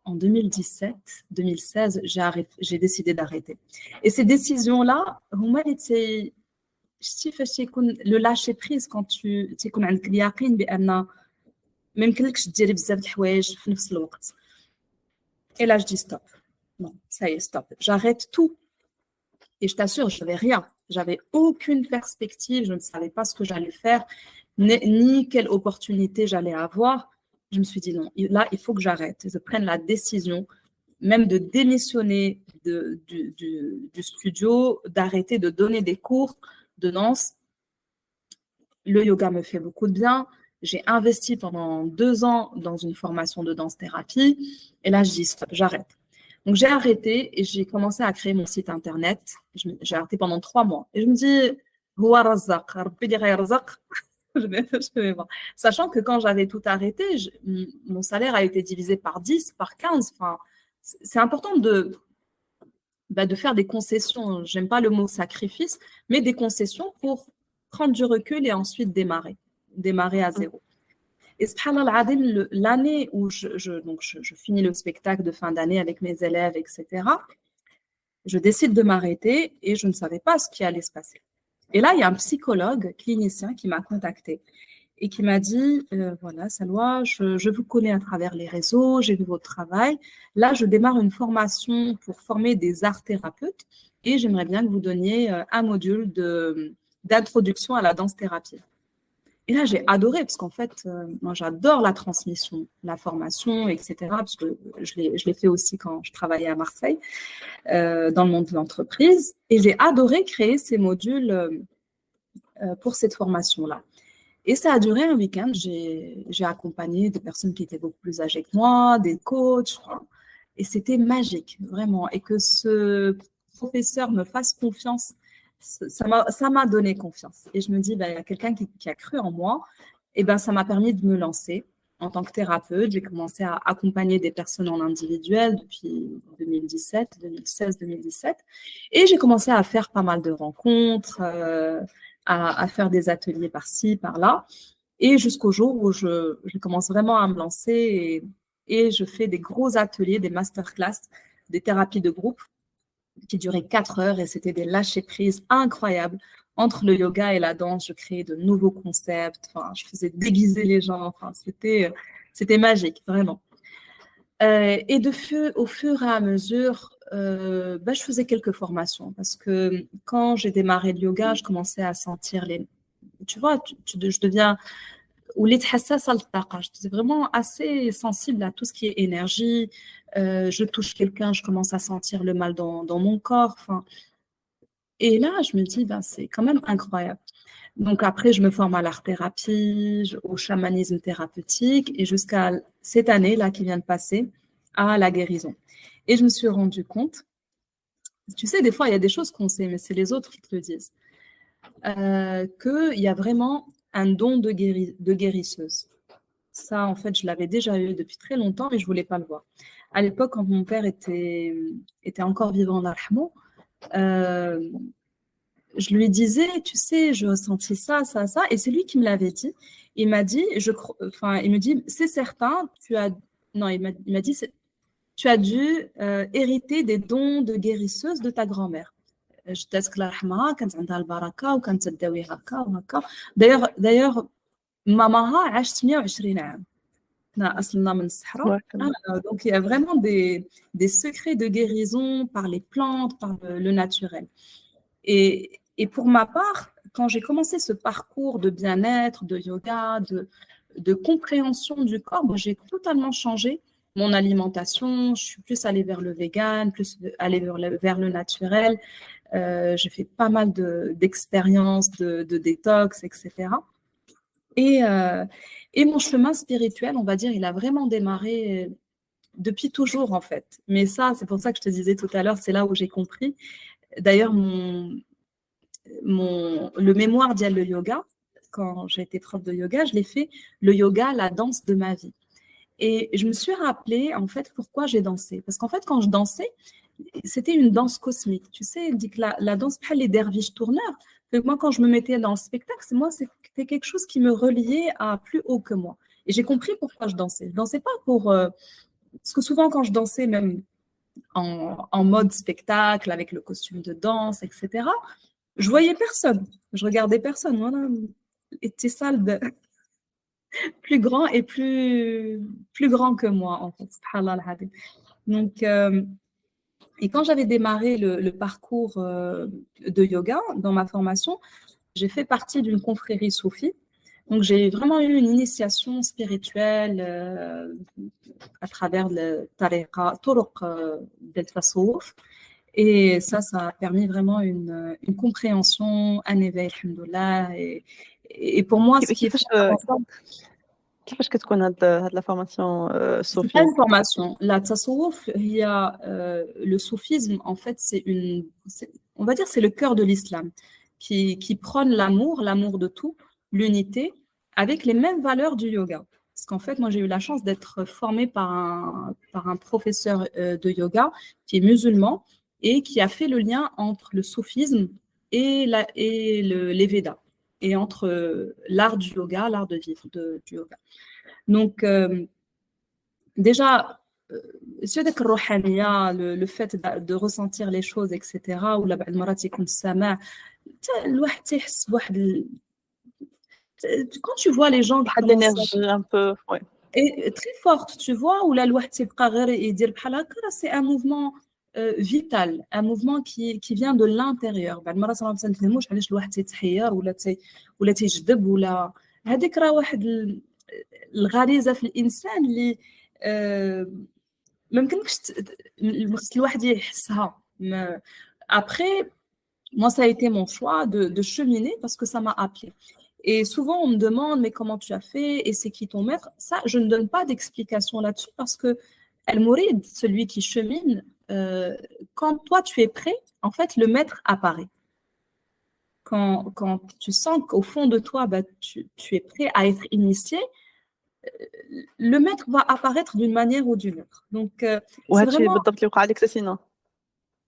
A: en 2017-2016, j'ai décidé d'arrêter. Et ces décisions-là, le lâcher prise quand tu تكون عندك اليقين بأن ما يمكنلكش ديري بزاف د الحوايج في نفس الوقت. Et là, je dis stop. Non, ça y est, stop. J'arrête tout. Et je t'assure, je n'avais rien. J'avais aucune perspective. Je ne savais pas ce que j'allais faire, ni quelle opportunité j'allais avoir. Je me suis dit non, là, il faut que j'arrête. Je prenne la décision, même de démissionner du studio, d'arrêter de donner des cours de danse. Le yoga me fait beaucoup de bien. J'ai investi pendant 2 ans dans une formation de danse-thérapie. Et là, je dis stop, j'arrête. Donc, j'ai arrêté et j'ai commencé à créer mon site internet. J'ai arrêté pendant 3 mois. Et je me dis, Huwa Razzaq, Rabbi li ghayrzaq. Je vais voir. Sachant que quand j'avais tout arrêté, mon salaire a été divisé par 10, par 15. Enfin, c'est important de faire des concessions. J'aime pas le mot sacrifice, mais des concessions pour prendre du recul et ensuite démarrer à zéro. Et subhanallah, l'année où je finis le spectacle de fin d'année avec mes élèves, etc., je décide de m'arrêter et je ne savais pas ce qui allait se passer. Et là, il y a un psychologue clinicien qui m'a contactée et qui m'a dit, voilà, Salwa, je vous connais à travers les réseaux, j'ai vu votre travail. Là, je démarre une formation pour former des arts thérapeutes et j'aimerais bien que vous donniez un module d'introduction à la danse-thérapie. Et là, j'ai adoré parce qu'en fait, moi, j'adore la transmission, la formation, etc. Parce que je l'ai fait aussi quand je travaillais à Marseille, dans le monde de l'entreprise. Et j'ai adoré créer ces modules pour cette formation-là. Et ça a duré un week-end. J'ai accompagné des personnes qui étaient beaucoup plus âgées que moi, des coachs. Et c'était magique, vraiment. Et que ce professeur me fasse confiance, ça m'a donné confiance. Et je me dis, il y a quelqu'un qui a cru en moi. Et ça m'a permis de me lancer en tant que thérapeute. J'ai commencé à accompagner des personnes en individuel depuis 2016, 2017. Et j'ai commencé à faire pas mal de rencontres, à faire des ateliers par-ci, par-là. Et jusqu'au jour où je commence vraiment à me lancer et je fais des gros ateliers, des masterclass, des thérapies de groupe qui duraient 4 heures et c'était des lâcher-prises incroyables. Entre le yoga et la danse, je créais de nouveaux concepts. Enfin, je faisais déguiser les gens. Enfin, c'était magique, vraiment. Et au fur et à mesure, je faisais quelques formations parce que quand j'ai démarré le yoga, je commençais à sentir tu vois, je deviens j'étais vraiment assez sensible à tout ce qui est énergie. Je touche quelqu'un, je commence à sentir le mal dans mon corps. Enfin, et là, je me dis, c'est quand même incroyable. Donc après, je me forme à l'art-thérapie, au chamanisme thérapeutique et jusqu'à cette année-là qui vient de passer, à la guérison. Et je me suis rendu compte, tu sais, des fois, il y a des choses qu'on sait, mais c'est les autres qui te le disent, qu'il y a vraiment un don de guérisseuse. Ça, en fait, je l'avais déjà eu depuis très longtemps, mais je voulais pas le voir. À l'époque, quand mon père était encore vivant, Allah yarhamou, je lui disais, tu sais, je ressentis ça, ça, ça, et c'est lui qui me l'avait dit. Il m'a dit, il me dit, c'est certain, non, il m'a dit, tu as dû hériter des dons de guérisseuse de ta grand-mère. جدتك الله يرحمها كانت عندها البركه وكانت تداوي هكا وهكا. دايوغ ماماها عاشت 120 عام. حنا اصلنا من الصحراء. Donc il y a vraiment des secrets de guérison par les plantes, par le naturel. Et pour ma part, quand j'ai commencé ce parcours de bien-être, de yoga, de compréhension du corps, j'ai totalement changé mon alimentation. Je suis plus allée vers le vegan, plus allée vers le naturel. J'ai fait pas mal d'expériences, de détox, etc. Et mon chemin spirituel, on va dire, il a vraiment démarré depuis toujours, en fait. Mais ça, c'est pour ça que je te disais tout à l'heure, c'est là où j'ai compris. D'ailleurs, le mémoire d'Yal le yoga, quand j'ai été prof de yoga, je l'ai fait le yoga, la danse de ma vie. Et je me suis rappelé, en fait, pourquoi j'ai dansé. Parce qu'en fait, quand je dansais, c'était une danse cosmique. Tu sais, on dit que la danse, les derviches tourneurs. Donc moi, quand je me mettais dans le spectacle, c'était quelque chose qui me reliait à plus haut que moi. Et j'ai compris pourquoi je dansais. Je dansais pas pour... parce que souvent, quand je dansais, même en mode spectacle, avec le costume de danse, etc., je voyais personne. Je regardais personne. Voilà. Et c'est ça plus grand et plus grand que moi, en fait. Subhanallah al-Hadim. Donc, et quand j'avais démarré le parcours de yoga dans ma formation, j'ai fait partie d'une confrérie soufie. Donc, j'ai vraiment eu une initiation spirituelle à travers le tariqa, turuq del tasawwuf. Et ça a permis vraiment une compréhension, un éveil, alhamdoulilah. Et pour moi, ce qui est fondamental...
B: كيفاش كتكون هاد لا فورماسيون
A: C'est pas
B: صوفيا؟
A: une formation. La tasawwuf, il y a le soufisme, en fait, on va dire, c'est le cœur de l'islam qui prône l'amour de tout, l'unité, avec les mêmes valeurs du yoga. Parce qu'en fait, moi, j'ai eu la chance d'être formée par un professeur de yoga qui est musulman et qui a fait le lien entre le soufisme et les Védas, et entre l'art du yoga, l'art de vivre du yoga. Donc, déjà, le fait de ressentir les choses, etc., ou la بعد يكون السماع الواحد تيحس بواحد quand tu vois les gens qui
B: واحد l'énergie un peu
A: et très forte, tu vois, ou la الواحد تيبقى غير يدير بحال هكا, c'est un mouvement vital, un mouvement qui vient de l'intérieur. بعد مرات ما تنفهموش علاش الواحد تيتحير ولا تيجذب ولا هذيك راه واحد الغريزه في الانسان اللي ما يمكنكش الواحد يحسها. Après, moi, ça a été mon choix de cheminer parce que ça m'a appelé. Et souvent, on me demande, mais comment tu as fait et c'est qui ton maître? Ça, je ne donne pas d'explication là-dessus parce que Al-Mourid, celui qui chemine, quand toi, tu es prêt, en fait, le maître apparaît. Quand tu sens qu'au fond de toi, tu es prêt à être initié, le maître va apparaître d'une manière ou d'une autre. Donc, c'est vraiment...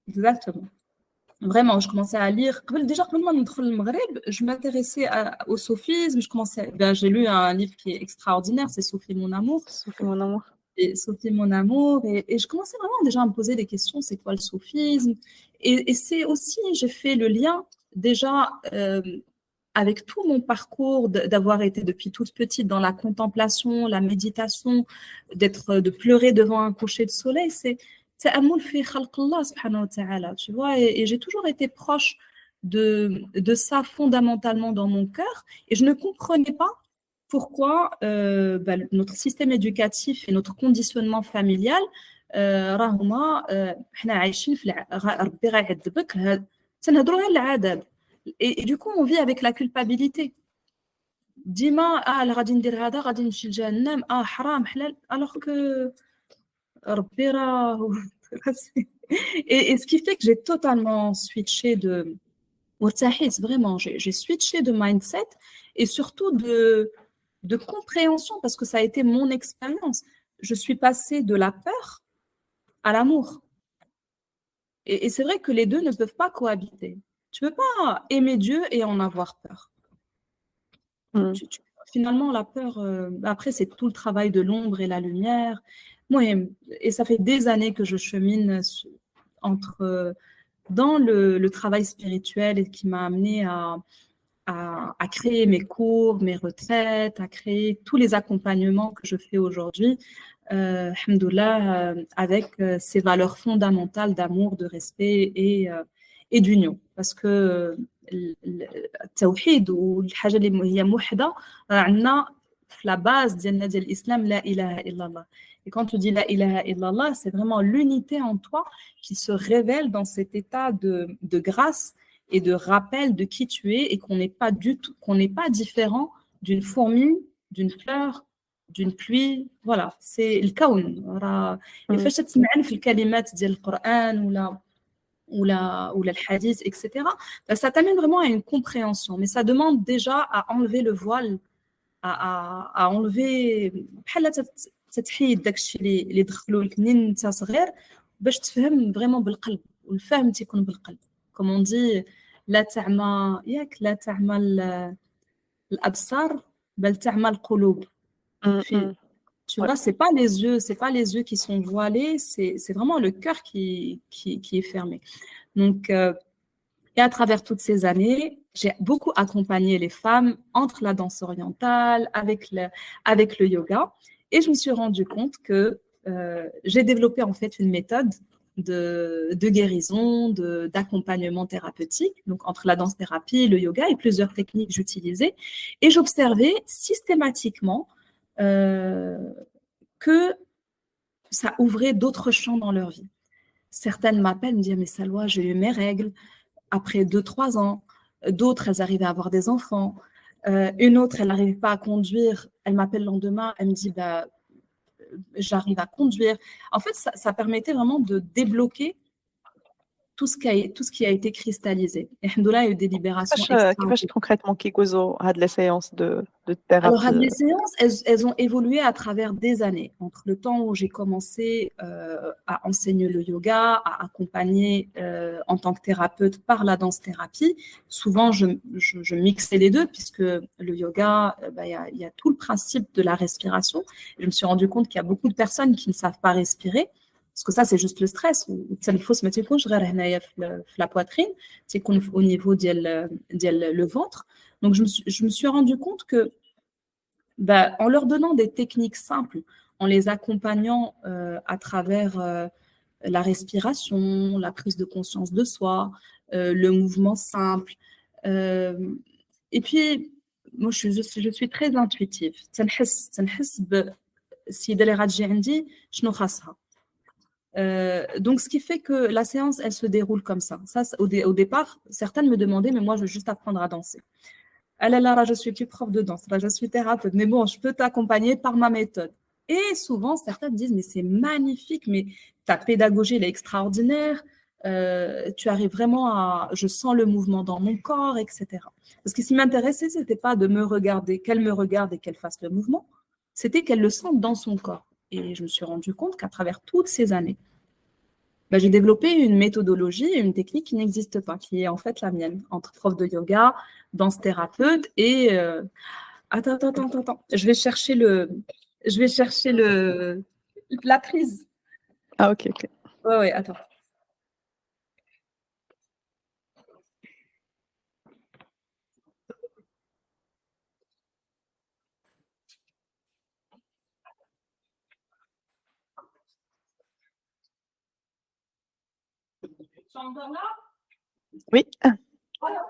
A: Exactement. Vraiment, je commençais à lire. Déjà, je m'intéressais au sophisme. J'ai lu un livre qui est extraordinaire, c'est Sophie mon amour.
B: Sophie mon amour.
A: Et Sophie mon amour. Et je commençais vraiment déjà à me poser des questions. C'est quoi le sophisme? Et c'est aussi, j'ai fait le lien déjà avec tout mon parcours, d'avoir été depuis toute petite dans la contemplation, la méditation, de pleurer devant un coucher de soleil. C'est ta'ammul fi khalq Allah subhanahu wa ta'ala, tu vois, et j'ai toujours été proche de ça fondamentalement dans mon cœur, et je ne comprenais pas pourquoi notre système éducatif et notre conditionnement familial راهما حنا عايشين في ربي غيعذبك تنهضروا على العذاب. Et du coup, on vit avec la culpabilité. ديما غادي ندير هذا غادي نمشي لجهنم حرام حلال, alors que ربي راه. Et ce qui fait que j'ai totalement switché وارتحيت vraiment. J'ai switché de mindset et surtout de compréhension parce que ça a été mon expérience. Je suis passée de la peur à l'amour. Et c'est vrai que les deux ne peuvent pas cohabiter. Tu peux pas aimer Dieu et en avoir peur.
B: Mmh.
A: Finalement, la peur, après, c'est tout le travail de l'ombre et la lumière. Moi, et ça fait des années que je chemine entre, dans le travail spirituel et qui m'a amené à créer mes cours, mes retraites, à créer tous les accompagnements que je fais aujourd'hui, alhamdoulilah, avec ces valeurs fondamentales d'amour, de respect et d'union. Parce que التوحيد والحاجة اللي هي موحدة عندنا في la base ديالنا ديال الإسلام لا إله إلا الله. Et quand tu dis la ilaha illallah, c'est vraiment l'unité en toi qui se révèle dans cet état de grâce et de rappel de qui tu es et qu'on n'est pas du tout, qu'on n'est pas différent d'une fourmi, d'une fleur, d'une pluie. Voilà, c'est le kawn. فاش تسمعن في الكلمات ديال القرآن ولا le hadith, etc. Ça t'amène vraiment à une compréhension, mais ça demande déjà à enlever le voile, à enlever بحال تتحيد داكشي اللي دخلوا لك منين انت صغير باش تفهم فريمون بالقلب والفهم تيكون بالقلب. Comme on dit, لا تعمى ياك لا تعمى الابصار بل تعمى القلوب. Tu vois, c'est pas les yeux qui sont voilés, c'est vraiment le cœur qui est fermé. Donc, et à travers toutes ces années, j'ai beaucoup accompagné les femmes entre la danse orientale, avec le yoga, et je me suis rendu compte que j'ai développé en fait une méthode de guérison, d'accompagnement thérapeutique, donc entre la danse-thérapie, le yoga et plusieurs techniques que j'utilisais, et j'observais systématiquement que ça ouvrait d'autres champs dans leur vie. Certaines m'appellent, me disent « Mais Salwa, j'ai eu mes règles après 2-3 ans. » D'autres, elles arrivaient à avoir des enfants. Une autre, elle n'arrivait pas à conduire. Elle m'appelle le lendemain, elle me dit bah, « J'arrive à conduire. » En fait, ça permettait vraiment de débloquer tout ce qui a été cristallisé. Et alhamdoulilah, il y a eu des libérations
B: كيفاش concrètement كيجوزوا هاد les séances de
A: Alors,
B: thérapie?
A: les séances, elles ont évolué à travers des années. Entre le temps où j'ai commencé à enseigner le yoga, à accompagner en tant que thérapeute par la danse-thérapie, souvent je mixais les deux, puisque le yoga, il y a tout le principe de la respiration. Je me suis rendu compte qu'il y a beaucoup de personnes qui ne savent pas respirer, parce que ça, c'est juste le stress. ما تيكونش غير هنايا في la poitrine, تيكون au niveau ديال le ventre. Donc, je me suis rendu compte que en leur donnant des techniques simples, en les accompagnant à travers la respiration, la prise de conscience de soi, le mouvement simple. Et puis, moi, je suis très intuitive. تنحس بالسيدة اللي غتجي عندي شنو خاصها. Donc, ce qui fait que la séance, elle se déroule comme ça. Au départ, certaines me demandaient, mais moi, je veux juste apprendre à danser. Ah là là, là, je suis plus prof de danse, là, je suis thérapeute, mais bon, je peux t'accompagner par ma méthode. Et souvent, certains me disent, mais c'est magnifique, mais ta pédagogie, elle est extraordinaire, tu arrives vraiment à... Je sens le mouvement dans mon corps, etc. Parce que ce qui m'intéressait, ce n'était pas de me regarder, qu'elle me regarde et qu'elle fasse le mouvement, c'était qu'elle le sente dans son corps. Et je me suis rendu compte qu'à travers toutes ces années, j'ai développé une méthodologie et une technique qui n'existe pas, qui est en fait la mienne, entre prof de yoga, danse-thérapeute et... Attends. Je vais chercher la prise.
B: Ah, ok.
A: Ouais, attends. Tu es encore là?
B: Oui.
A: Voilà.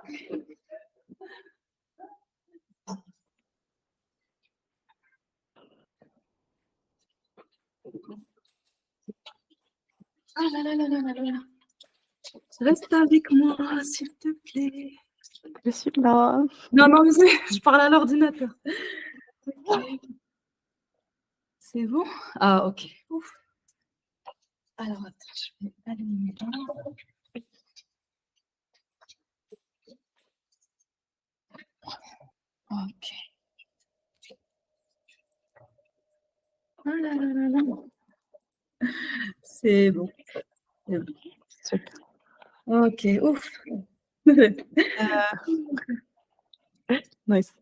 A: Ah là là là là là là. Reste avec moi, s'il te plaît.
B: Je suis là.
A: Non, je parle à l'ordinateur. Okay. C'est bon? Ah, ok. Ouf. Alors, attends, je vais allumer là. اوكي. لا لا لا لا. سي بون.
B: سوبر.
A: اوكي اوف.
B: نايس.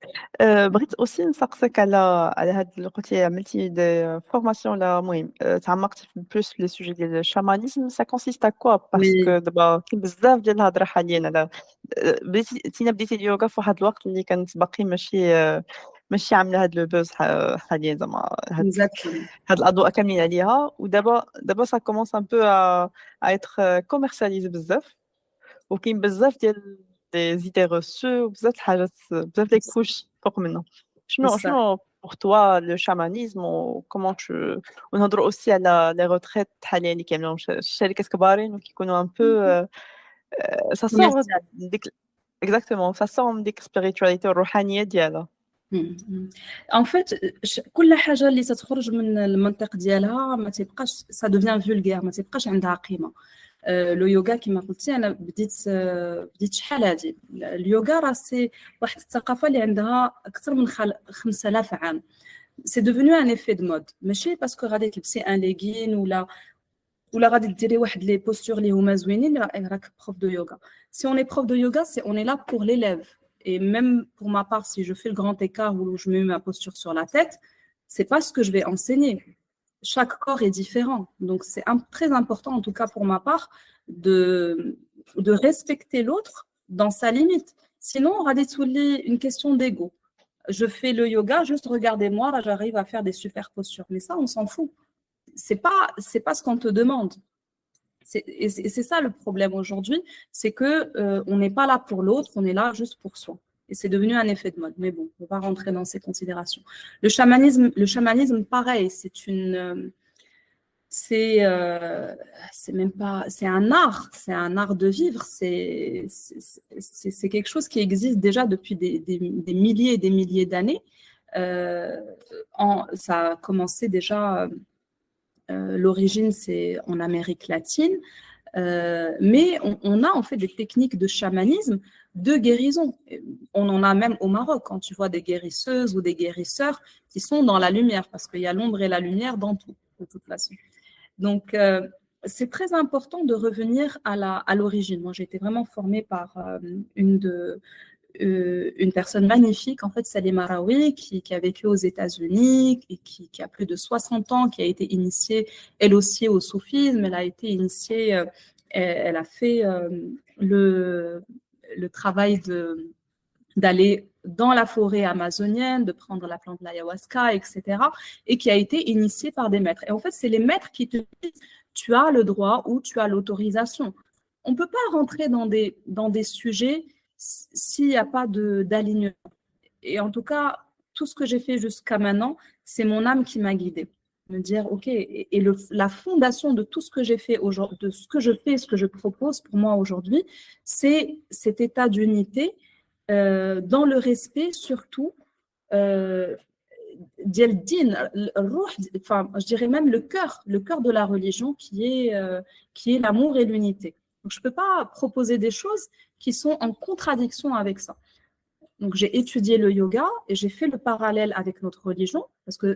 B: بغيت aussi نسقسك على هاد اللي قلتي عملتي دي فورماسيون ولا المهم تعمقتي بلوس في لي سوجي ديال الشامانيزم سا كونسيست ا كوا
A: وي
B: باسكو دابا كاين بزاف ديال الهضره حاليا على بديتي اليوغا في واحد الوقت اللي كانت باقي ماشي عامله هاد لو بوز حاليا زعما
A: اكزاكتلي.
B: هاد الاضواء كاملين عليها ودابا سا كومونس ان بو ا ايتر كوميرسياليزي بزاف وكاين بزاف ديال دي زيدي reçues وبزاف د الحاجات بزاف ديال الكوش فوق منها.
A: صح.
B: شنو pour toi le chamanisme comment tu ونهضروا aussi على les retraites حاليا اللي كيعملوهم الشركات كبارين وكيكونوا un peu ça sort
A: كوميرسيال.
B: ديك exactement ça sort من ديك spiritualité الروحانية ديالها.
A: ان فيت كل حاجه اللي تتخرج من المنطق ديالها ما تبقاش سا دوفيان فولغير، ما تبقاش عندها قيمه. لو يوغا كما قلتي انا بديت شحال هادي اليوغا راه سي واحد الثقافه اللي عندها اكثر من 5000 عام. سي دوفونو ان افي دو مود، ماشي باسكو غادي تلبسي ان ليغين ولا غادي ديري واحد لي بوستور اللي هما زوينين راك بروف دو يوغا. Si on est prof de yoga, c'est on est là pour l'élève. Et même pour ma part, si je fais le grand écart où je mets ma posture sur la tête, c'est pas ce que je vais enseigner. Chaque corps est différent. Donc c'est très important, en tout cas pour ma part, de respecter l'autre dans sa limite. Sinon, on aura une question d'ego. Je fais le yoga, juste regardez-moi, là j'arrive à faire des super postures. Mais ça, on s'en fout. C'est pas ce qu'on te demande. Et c'est ça le problème aujourd'hui, c'est que on n'est pas là pour l'autre, on est là juste pour soi. Et c'est devenu un effet de mode. Mais bon, on ne va pas rentrer dans ces considérations. Le chamanisme, pareil, c'est même pas, c'est un art de vivre. C'est quelque chose qui existe déjà depuis des milliers et des milliers d'années. Ça a commencé déjà. L'origine, c'est en Amérique latine, mais on a en fait des techniques de chamanisme, de guérison. On en a même au Maroc, quand tu vois des guérisseuses ou des guérisseurs qui sont dans la lumière, parce qu'il y a l'ombre et la lumière dans tout, de toute façon. Donc, c'est très important de revenir à l'origine. Moi, j'ai été vraiment formée par une personne magnifique, en fait, Salima Raoui, qui a vécu aux États-Unis et qui a plus de 60 ans, qui a été initiée, elle aussi, au soufisme. Elle a été initiée, elle a fait le travail d'aller dans la forêt amazonienne, de prendre la plante de l'ayahuasca, etc., et qui a été initiée par des maîtres. Et en fait, c'est les maîtres qui te disent tu as le droit ou tu as l'autorisation. On ne peut pas rentrer dans des sujets s'il n'y a pas d'alignement. Et en tout cas, tout ce que j'ai fait jusqu'à maintenant, c'est mon âme qui m'a guidée. Me dire, OK, et la fondation de tout ce que j'ai fait aujourd'hui, de ce que je fais, ce que je propose pour moi aujourd'hui, c'est cet état d'unité, dans le respect surtout, enfin, je dirais même le cœur de la religion qui est l'amour et l'unité. Donc, je ne peux pas proposer des choses qui sont en contradiction avec ça. Donc, j'ai étudié le yoga et j'ai fait le parallèle avec notre religion parce que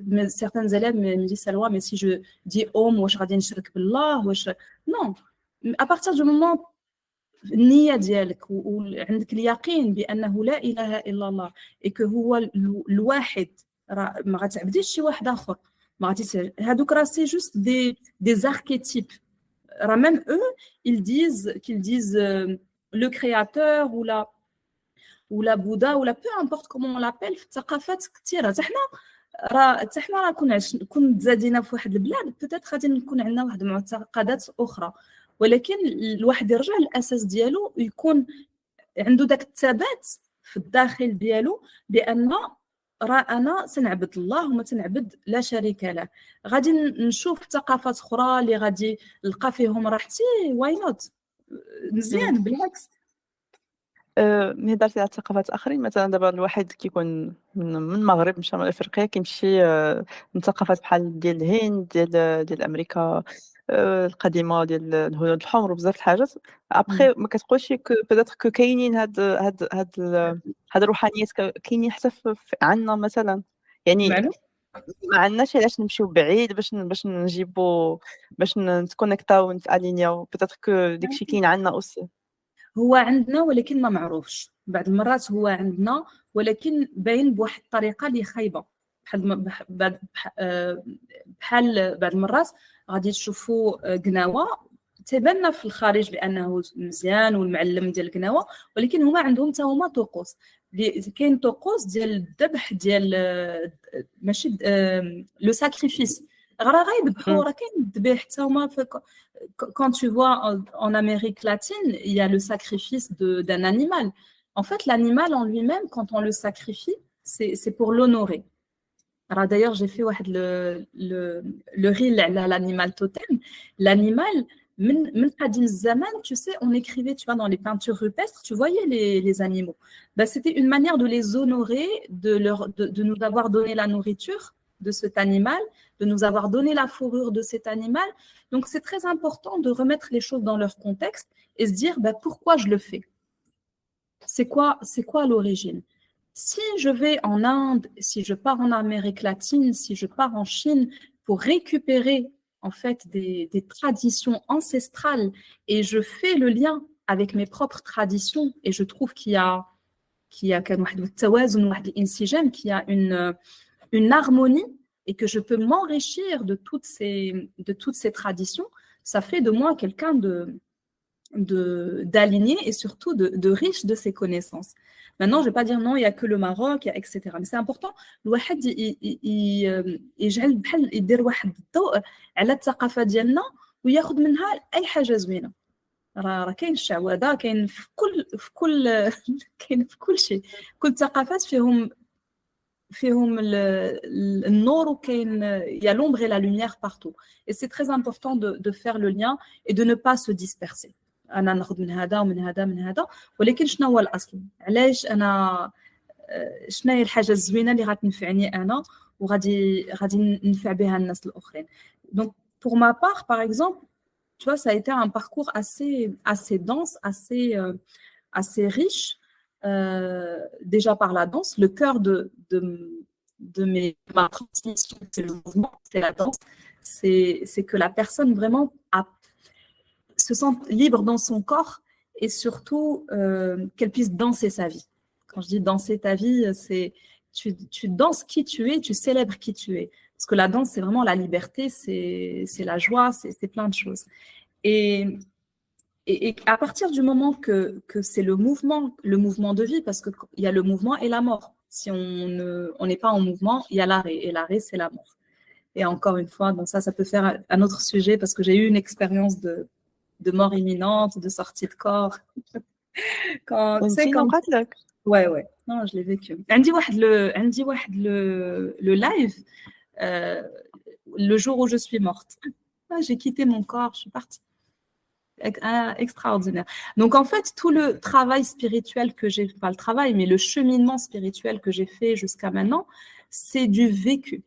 A: certaines élèves me disent Salwa, mais si je dis Om, non. À partir du moment النية ديالك وعندك اليقين بأنه لا إله إلا الله et que هو الواحد ما غتعبديش شي واحد آخر ما غادي هادوك راه سي جوست des archétypes. Même eux, ils disent le créateur ou la Bouddha ou peu importe comment on l'appelle في الثقافات كثيرة. حتى حنا كون تزادينا في واحد البلاد peut-être غادي نكون عندنا واحد المعتقدات أخرى، ولكن الواحد يرجع للأساس ديالو يكون عنده داك الثبات في الداخل ديالو بأن راه أنا سنعبد الله وما تنعبد لا شريك له. غادي نشوف ثقافات أخرى اللي غادي نلقى فيهم راحتي واي نوت مزيان بالعكس.
B: ملي هضرتي على الثقافات اخرين مثلا دابا الواحد كيكون من المغرب من افريقيا كيمشي من ثقافات بحال ديال الهند ديال امريكا القديمة ديال الهنود الحمر وبزاف د الحاجات.
A: إمم.
B: ابخي ما كتبقايش peut-être que كاينين هاد الروحانيات كاينين حتى عندنا مثلًا، يعني
A: بمعنى؟
B: ما عندناش علاش نمشيو بعيد باش نجيبوا باش نتكونيكطاو ونتالينياو peut-être que داك الشيء كاين عندنا aussi.
A: هو عندنا ولكن ما معروفش، بعض المرات هو عندنا ولكن باين بواحد الطريقة اللي خايبة، بحال بعض المرات غادي تشوفوا قناوة تيبان لنا في الخارج بأنه مزيان والمعلم ديال القناوة، ولكن هما عندهم حتى هما طقوس. كاين طقوس ديال الذبح ديال ماشي لو ساكريفيس، راه غيذبحوا،
B: إمم.
A: راه كاين الذبح حتى هما quand tu vois en Amérique latine, il y a le sacrifice d'un animal. En fait, l'animal en lui-même, quand on le sacrifie, c'est pour l'honorer. Alors d'ailleurs, j'ai fait le reel à l'animal totem. L'animal, tu sais, on écrivait, tu vois, dans les peintures rupestres, tu voyais les animaux. Ben, c'était une manière de les honorer, de nous avoir donné la nourriture de cet animal, de nous avoir donné la fourrure de cet animal. Donc, c'est très important de remettre les choses dans leur contexte et se dire ben, pourquoi je le fais. C'est quoi l'origine? Si je vais en Inde, si je pars en Amérique latine, si je pars en Chine pour récupérer en fait des traditions ancestrales et je fais le lien avec mes propres traditions et je trouve qu'il y a une harmonie et que je peux m'enrichir de toutes ces traditions, ça fait de moi quelqu'un d'aligné et surtout de riche de ses connaissances. Maintenant, je ne vais pas dire non, il n'y a que le Maroc, etc. Mais c'est important, الواحد يجعل بحال يدير واحد الضوء على الثقافة ديالنا وياخذ منها أي حاجة زوينة. راه كاين الشعوذة، كاين كاين في كل شيء، كل الثقافات فيهم النور وكاين il y a l'ombre et la lumière partout. Et c'est très important de faire le lien et de ne pas se disperser. انا ناخذ من هذا ومن هذا من هذا، ولكن شنو هو الاصل؟ علاش انا شنو هي الحاجه الزوينه اللي غتنفعني انا وغادي ننفع بها الناس الاخرين. Donc pour ma part par exemple, tu vois, ça a été un parcours assez dense, assez riche, déjà par la danse. Le cœur de ma transmission, c'est le mouvement, c'est la danse. C'est que la personne vraiment se sente libre dans son corps et surtout qu'elle puisse danser sa vie. Quand je dis danser ta vie, c'est tu danses qui tu es, tu célèbres qui tu es. Parce que la danse, c'est vraiment la liberté, c'est la joie, c'est plein de choses. Et à partir du moment que c'est le mouvement de vie, parce qu'il y a le mouvement et la mort. Si on n'est pas en mouvement, il y a l'arrêt. Et l'arrêt, c'est la mort. Et encore une fois, bon, ça peut faire un autre sujet parce que j'ai eu une expérience de mort imminente, de sortie de corps. Ouais. Non, je l'ai vécu. عندي واحد le live le jour où je suis morte. J'ai quitté mon corps, je suis partie. Extraordinaire. Donc en fait, tout le travail spirituel que j'ai, pas le travail, mais le cheminement spirituel que j'ai fait jusqu'à maintenant, c'est du vécu.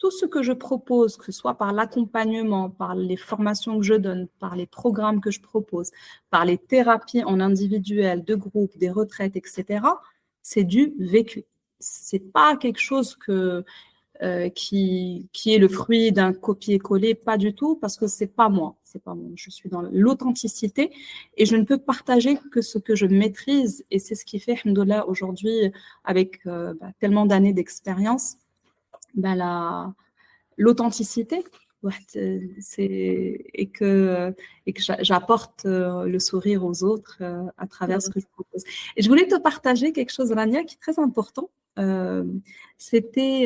A: Tout ce que je propose, que ce soit par l'accompagnement, par les formations que je donne, par les programmes que je propose, par les thérapies en individuel, de groupe, des retraites, etc., c'est du vécu. C'est pas quelque chose qui est le fruit d'un copier-coller, pas du tout, parce que c'est pas moi. Je suis dans l'authenticité et je ne peux partager que ce que je maîtrise et c'est ce qui fait, alhamdoulilah, aujourd'hui, avec tellement d'années d'expérience, l'authenticité, et que j'apporte le sourire aux autres à travers ce que je propose. Et je voulais te partager quelque chose, Rania, qui est très important. C'était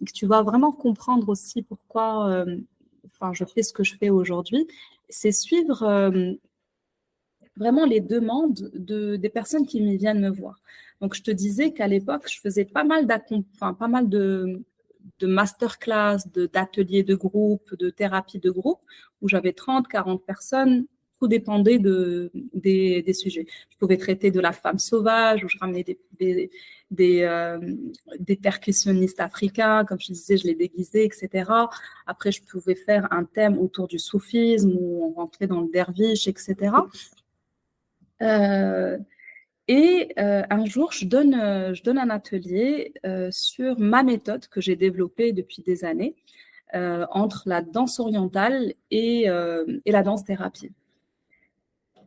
A: que tu vas vraiment comprendre aussi pourquoi je fais ce que je fais aujourd'hui. C'est suivre vraiment les demandes des personnes qui viennent me voir. Donc, je te disais qu'à l'époque, je faisais pas mal de masterclass, d'ateliers de groupe, de thérapie de groupe, où j'avais 30, 40 personnes tout dépendait des sujets. Je pouvais traiter de la femme sauvage, ou je ramenais des percussionnistes africains, comme je disais, je les déguisais, etc. Après, je pouvais faire un thème autour du soufisme, où on rentrait dans le derviche, etc. Un jour, je donne un atelier sur ma méthode que j'ai développée depuis des années entre la danse orientale et la danse-thérapie.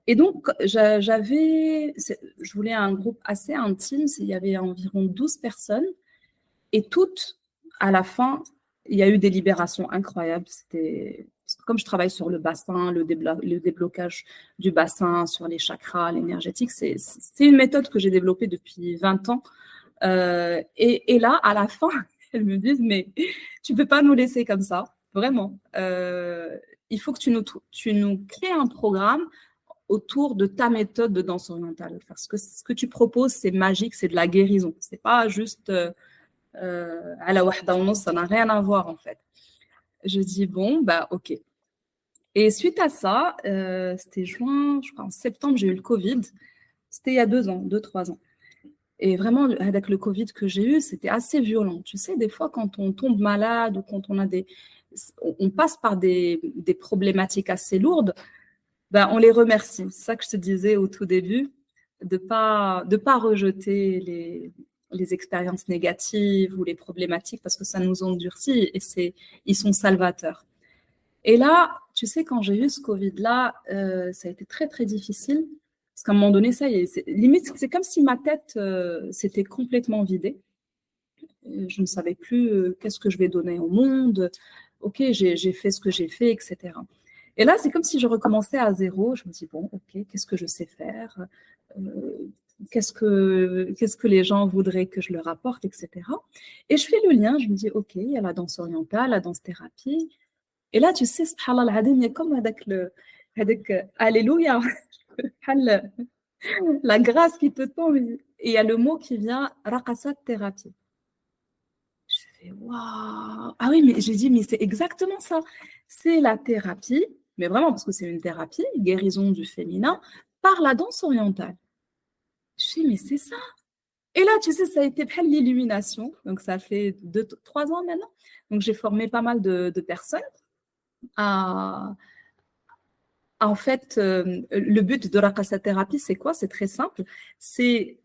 A: Et donc, je voulais un groupe assez intime, il y avait environ 12 personnes, et toutes, à la fin, il y a eu des libérations incroyables. Comme je travaille sur le bassin, le déblocage du bassin, sur les chakras, l'énergétique, c'est une méthode que j'ai développée depuis 20 ans. Et là, à la fin, elles me disent, mais tu ne peux pas nous laisser comme ça, vraiment. Il faut que tu nous crées un programme autour de ta méthode de danse orientale. Parce que ce que tu proposes, c'est magique, c'est de la guérison. Ce n'est pas juste à la wahda ou non, ça n'a rien à voir en fait. Je dis bon, bah ok. Et suite à ça, c'était juin, je crois en septembre, j'ai eu le Covid. C'était il y a 2 ans, 3 ans. Et vraiment, avec le Covid que j'ai eu, c'était assez violent. Tu sais, des fois, quand on tombe malade ou quand on passe par des problématiques assez lourdes, ben, on les remercie. C'est ça que je te disais au tout début, de pas rejeter les expériences négatives ou les problématiques parce que ça nous endurcit et ils sont salvateurs. Et là, tu sais, quand j'ai eu ce Covid-là, ça a été très, très difficile parce qu'à un moment donné, ça y est, limite, c'est comme si ma tête s'était complètement vidée. Je ne savais plus qu'est-ce que je vais donner au monde. Ok, j'ai fait ce que j'ai fait, etc. Et là, c'est comme si je recommençais à zéro. Je me dis, bon, ok, qu'est-ce que je sais faire qu'est-ce que les gens voudraient que je leur apporte, etc. Et je fais le lien, je me dis, ok, il y a la danse orientale, la danse-thérapie. Et là, tu sais, subhanallah al-azim, il y a comme avec alléluia, la grâce qui te tombe. Et il y a le mot qui vient, raqasat thérapie. Je fais, waouh! Ah oui, mais j'ai dit, mais c'est exactement ça. C'est la thérapie, mais vraiment parce que c'est une thérapie, guérison du féminin, par la danse orientale. Je dis, mais c'est ça. Et là, tu sais, ça a été l'illumination. Donc, ça fait 3 ans maintenant. Donc, j'ai formé pas mal de personnes. En fait, le but de Raqasa thérapie, c'est quoi? C'est très simple. C'est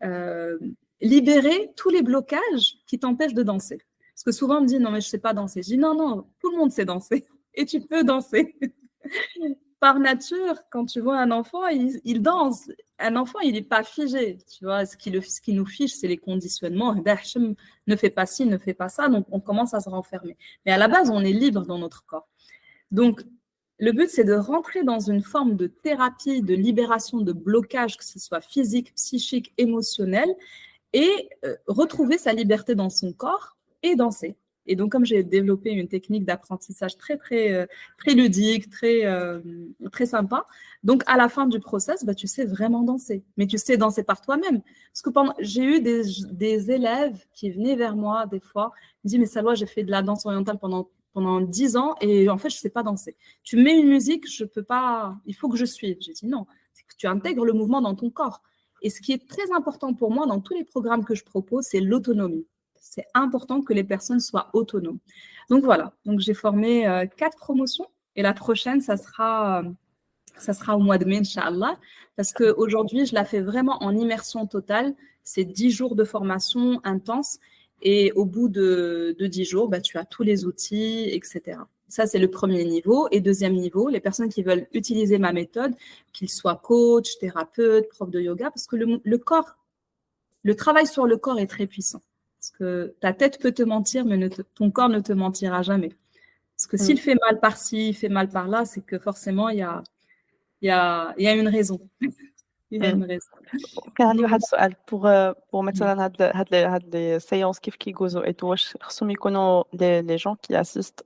A: libérer tous les blocages qui t'empêchent de danser. Parce que souvent, on me dit, non, mais je ne sais pas danser. Je dis, non, non, tout le monde sait danser. Et tu peux danser. Par nature, quand tu vois un enfant, il danse. Un enfant, il n'est pas figé. Tu vois, ce qui nous fige, c'est les conditionnements. Ne fais pas ci, ne fais pas ça. Donc, on commence à se renfermer. Mais à la base, on est libre dans notre corps. Donc, le but, c'est de rentrer dans une forme de thérapie, de libération de blocage, que ce soit physique, psychique, émotionnel, et retrouver sa liberté dans son corps et danser. Et donc, comme j'ai développé une technique d'apprentissage très, très, très ludique, très, très sympa, donc à la fin du process, bah, tu sais vraiment danser. Mais tu sais danser par toi-même. Parce que j'ai eu des élèves qui venaient vers moi des fois, ils me disent, mais Salwa, j'ai fait de la danse orientale pendant 10 ans et en fait, je ne sais pas danser. Tu mets une musique, je peux pas, il faut que je suive. J'ai dit non, c'est que tu intègres le mouvement dans ton corps. Et ce qui est très important pour moi dans tous les programmes que je propose, c'est l'autonomie. C'est important que les personnes soient autonomes. Donc voilà, donc j'ai formé 4 promotions et la prochaine, ça sera au mois de mai, Inch'Allah, parce qu'aujourd'hui, je la fais vraiment en immersion totale. C'est 10 jours de formation intense et au bout de 10 jours, bah, tu as tous les outils, etc. Ça, c'est le premier niveau. Et deuxième niveau, les personnes qui veulent utiliser ma méthode, qu'ils soient coach, thérapeute, prof de yoga, parce que le corps, le travail sur le corps est très puissant. Parce que ta tête peut te mentir, mais ton corps ne te mentira jamais. Parce que s'il fait mal par-ci, il fait mal par-là, c'est que forcément, il y a une raison. Il y a une raison.
B: كان عندي واحد السؤال pour مثلا هاد لي séances كيف كيجوزو ايتو واش خصهم يكونوا لي جون كي اسيست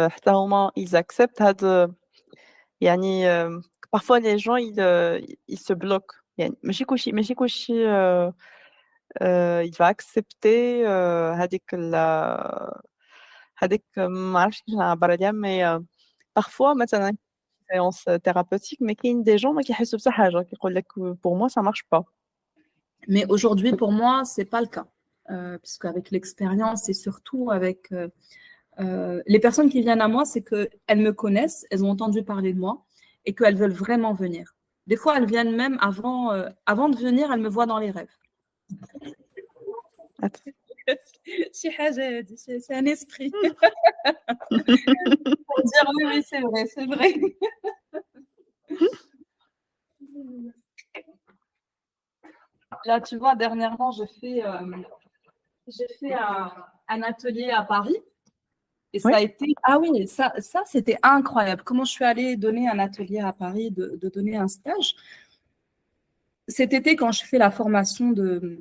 B: حتى هما ils acceptent هاد يعني parfois les gens ils se bloquent يعني ماشي كلشي il va accepter هاديك ما عرفتش كيفاش نعبر عليها mais parfois مثلا séances thérapeutiques, mais qu'il y a des gens qui حسوا بصح حاجة كيقول لك pour moi ça marche pas.
A: Mais aujourd'hui, pour moi, c'est pas le cas. Puisqu'avec l'expérience et surtout avec les personnes qui viennent à moi, c'est qu'elles me connaissent, elles ont entendu parler de moi et qu'elles veulent vraiment venir. Des fois, elles viennent même avant de venir, elles me voient dans les rêves.
B: Attends.
A: C'est un esprit. Pour dire oui, oui, c'est vrai, c'est vrai. Là, tu vois, dernièrement, j'ai fait un atelier à Paris. Et ça
B: Oui.
A: a été... Ah oui, ça c'était incroyable. Comment je suis allée donner un atelier à Paris, de donner un stage. Cet été, quand je fais la formation de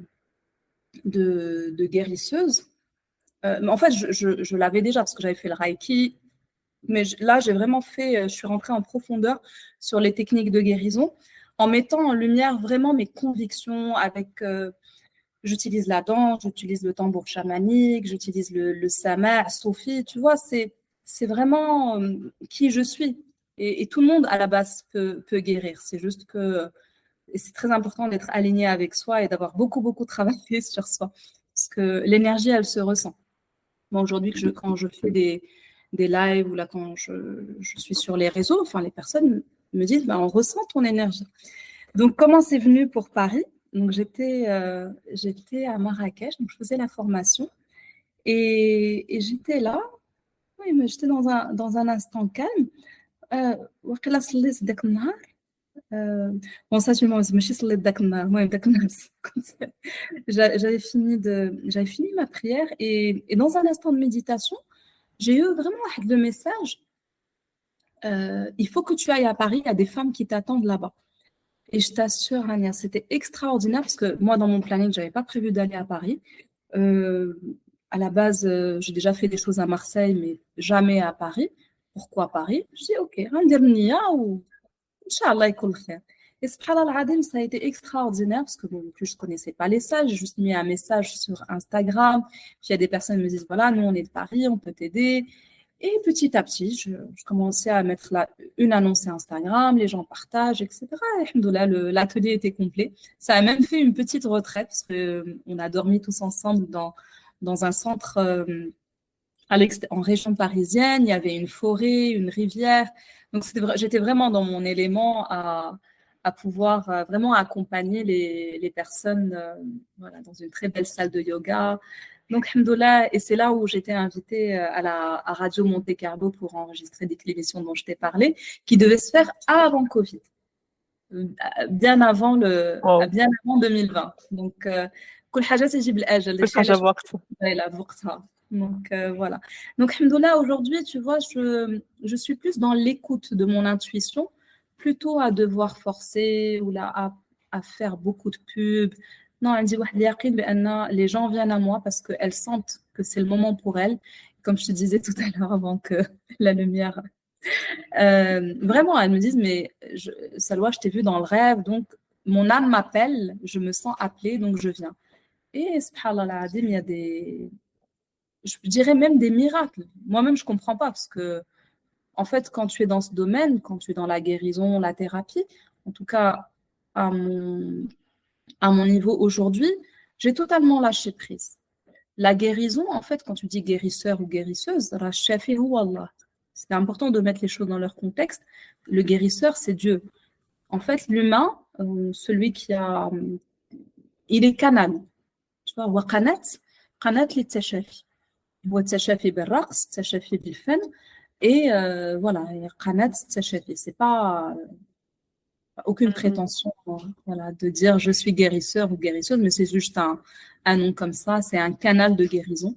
A: guérisseuse, en fait, je l'avais déjà parce que j'avais fait le Reiki. Mais là, j'ai vraiment je suis rentrée en profondeur sur les techniques de guérison en mettant en lumière vraiment mes convictions avec... j'utilise la danse, j'utilise le tambour chamanique, j'utilise le sama', Sophie, tu vois, c'est vraiment qui je suis. Et tout le monde, à la base, peut guérir. C'est juste que c'est très important d'être aligné avec soi et d'avoir beaucoup, beaucoup travaillé sur soi. Parce que l'énergie, elle se ressent. Moi, aujourd'hui, quand je fais des lives ou là, quand je suis sur les réseaux, enfin, les personnes me disent, on ressent ton énergie. Donc, comment c'est venu pour Paris? Donc, j'étais à Marrakech, donc je faisais la formation et j'étais là, oui, mais j'étais dans un instant calme. وقيلا صليت داك النهار bon ça tu m'as ماشي صليت داك النهار المهم داك النهار j'avais fini ma prière et dans un instant de méditation j'ai eu vraiment le message il faut que tu ailles à Paris, il y a des femmes qui t'attendent là-bas. Et je t'assure, Rania, c'était extraordinaire parce que moi, dans mon planning, je n'avais pas prévu d'aller à Paris. À la base, j'ai déjà fait des choses à Marseille, mais jamais à Paris. Pourquoi Paris? Je dis, OK, Randirnia ou Inch'Allah, يكون خير. Et subhanallah al-Adim, ça a été extraordinaire parce que bon, plus je ne connaissais pas les sages, j'ai juste mis un message sur Instagram. Puis il y a des personnes qui me disent, voilà, nous on est de Paris, on peut t'aider. Et petit à petit, je commençais à mettre une annonce Instagram, les gens partagent, etc. Et alhamdoulilah, l'atelier était complet. Ça a même fait une petite retraite parce qu'on a dormi tous ensemble dans un centre en région parisienne. Il y avait une forêt, une rivière. Donc, j'étais vraiment dans mon élément à pouvoir vraiment accompagner les personnes voilà, dans une très belle salle de yoga. Donc, alhamdoulilah, et c'est là où j'étais invitée à Radio Monte Carlo pour enregistrer l'émission dont je t'ai parlé, qui devait se faire avant Covid, bien avant bien avant 2020. Donc, كل حاجة تجي بالأجل.
B: كل حاجة
A: بوقتها. Donc, voilà. Donc, alhamdoulilah, aujourd'hui, tu vois, je suis plus dans l'écoute de mon intuition, plutôt à devoir forcer ou là, à faire beaucoup de pubs. Non, elle dit, les gens viennent à moi parce qu'elles sentent que c'est le moment pour elles. Comme je te disais tout à l'heure avant que la lumière... vraiment, elles me disent, mais Salwa, je t'ai vu dans le rêve, donc mon âme m'appelle, je me sens appelée, donc je viens. Et subhanallah, il y a je dirais même des miracles. Moi-même, je ne comprends pas parce que, en fait, quand tu es dans ce domaine, quand tu es dans la guérison, la thérapie, en tout cas, à mon niveau aujourd'hui, j'ai totalement lâché prise. La guérison, en fait, quand tu dis guérisseur ou guérisseuse, c'est important de mettre les choses dans leur contexte. Le guérisseur, c'est Dieu. En fait, l'humain, celui qui a... il est canal. Tu vois, qanat li tashafi. هو التشافي بالرقص التشافي بالفن et voilà قناة التشافي c'est pas aucune prétention voilà de dire je suis guérisseur ou guérisseuse mais c'est juste un nom comme ça c'est un canal de guérison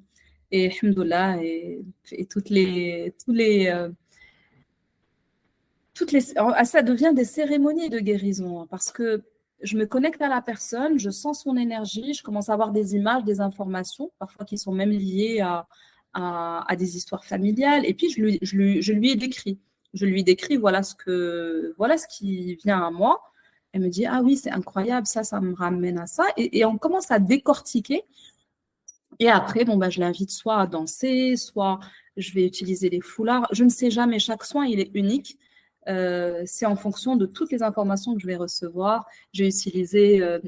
A: et alhamdoulilah et ça devient des cérémonies de guérison parce que je me connecte à la personne, je sens son énergie, je commence à avoir des images, des informations, parfois qui sont même liées à des histoires familiales. Et puis, je lui ai décrit. Je lui décris, voilà ce qui vient à moi. Elle me dit, ah oui, c'est incroyable, ça me ramène à ça. Et on commence à décortiquer. Et après, je l'invite soit à danser, soit je vais utiliser les foulards. Je ne sais jamais, chaque soin, il est unique. c'est en fonction de toutes les informations que je vais recevoir. J'ai utilisé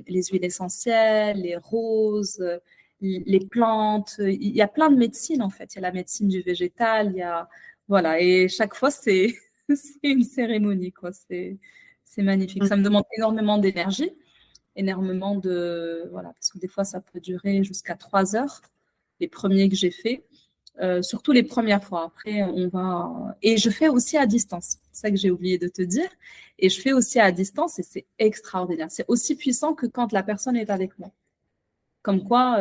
A: les huiles essentielles, les roses, les plantes. Il y a plein de médecines en fait. Il y a la médecine du végétal, il y a voilà. Et chaque fois c'est c'est une cérémonie quoi. C'est magnifique. Ça me demande énormément d'énergie, énormément de voilà parce que des fois ça peut durer jusqu'à 3 heures. Les premiers que j'ai faits. Surtout les premières fois. Après, on va. Et je fais aussi à distance. C'est ça que j'ai oublié de te dire. Et je fais aussi à distance et c'est extraordinaire. C'est aussi puissant que quand la personne est avec moi. Comme quoi,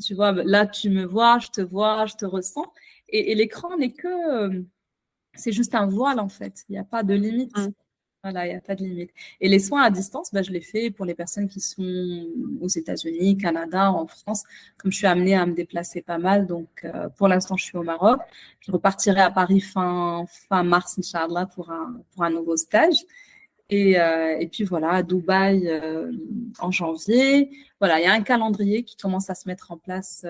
A: tu vois, là, tu me vois, je te ressens. Et l'écran n'est que. C'est juste un voile, en fait. Il n'y a pas de limite. Voilà, il n'y a pas de limite. Et les soins à distance, bah, je les fais pour les personnes qui sont aux États-Unis, Canada, en France. Comme je suis amenée à me déplacer pas mal, donc pour l'instant, je suis au Maroc. Je repartirai à Paris fin mars, Inch'Allah, pour un nouveau stage. Et puis voilà, à Dubaï en janvier. Voilà, il y a un calendrier qui commence à se mettre en place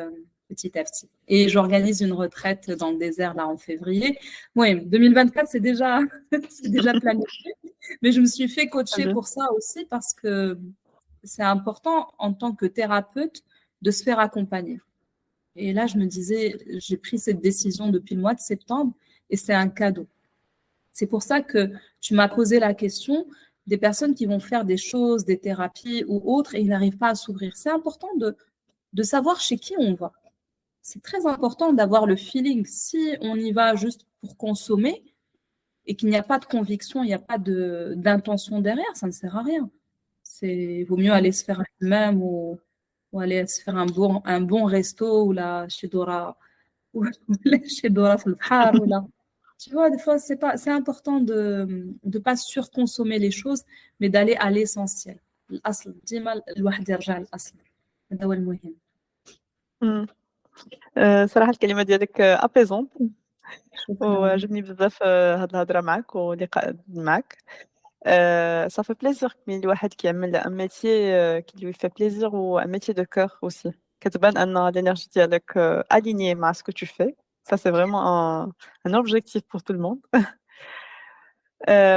A: petit à petit. Et j'organise une retraite dans le désert là en février. Oui, 2024, c'est déjà planifié. Mais je me suis fait coacher pour ça aussi parce que c'est important en tant que thérapeute de se faire accompagner. Et là, je me disais, j'ai pris cette décision depuis le mois de septembre et c'est un cadeau. C'est pour ça que tu m'as posé la question des personnes qui vont faire des choses, des thérapies ou autres et ils n'arrivent pas à s'ouvrir. C'est important de savoir chez qui on va. C'est très important d'avoir le feeling. Si on y va juste pour consommer et qu'il n'y a pas de conviction, il n'y a pas d'intention derrière, ça ne sert à rien. Il vaut mieux aller se faire même ou aller se faire un bon resto ou là chez Dora ou chez Dora في البحر ou là. Tu vois, des fois, c'est important de ne pas surconsommer les choses, mais d'aller à l'essentiel. الأصل ديما الواحد يرجع للأصل. هذا هو المهم.
B: صراحة الكلمة ديالك أبيزونت وعجبني بزاف هاد الهضرة معاك واللقاء معاك. Ça fait plaisir من الواحد كيعمل un métier qui lui fait plaisir ou un métier de cœur aussi. كتبان أن l'énergie ديالك alignée مع ce que tu fais. Ça, c'est vraiment un objectif pour tout le monde.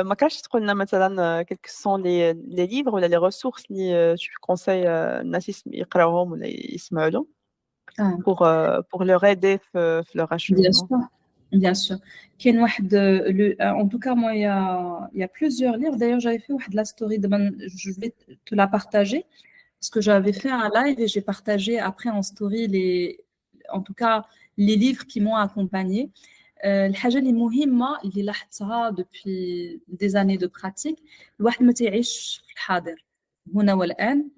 B: ما كانش تقول لنا مثلًا quels sont les livres ولا les ressources اللي tu conseilles الناس يقراوهم ولا يسمعوا لهم pour leur aider في leur
A: Bien
B: acheminement.
A: sûr, bien sûr. كاين واحد en tout cas moi il y a plusieurs livres. D'ailleurs, j'avais fait واحد la story je vais te la partager parce que j'avais fait un live et j'ai partagé après en story en tout cas les livres qui m'ont accompagnée. الحاجة اللي مهمة اللي لاحظتها depuis des années de pratique الواحد ما تعيش في الحاضر هنا والآن.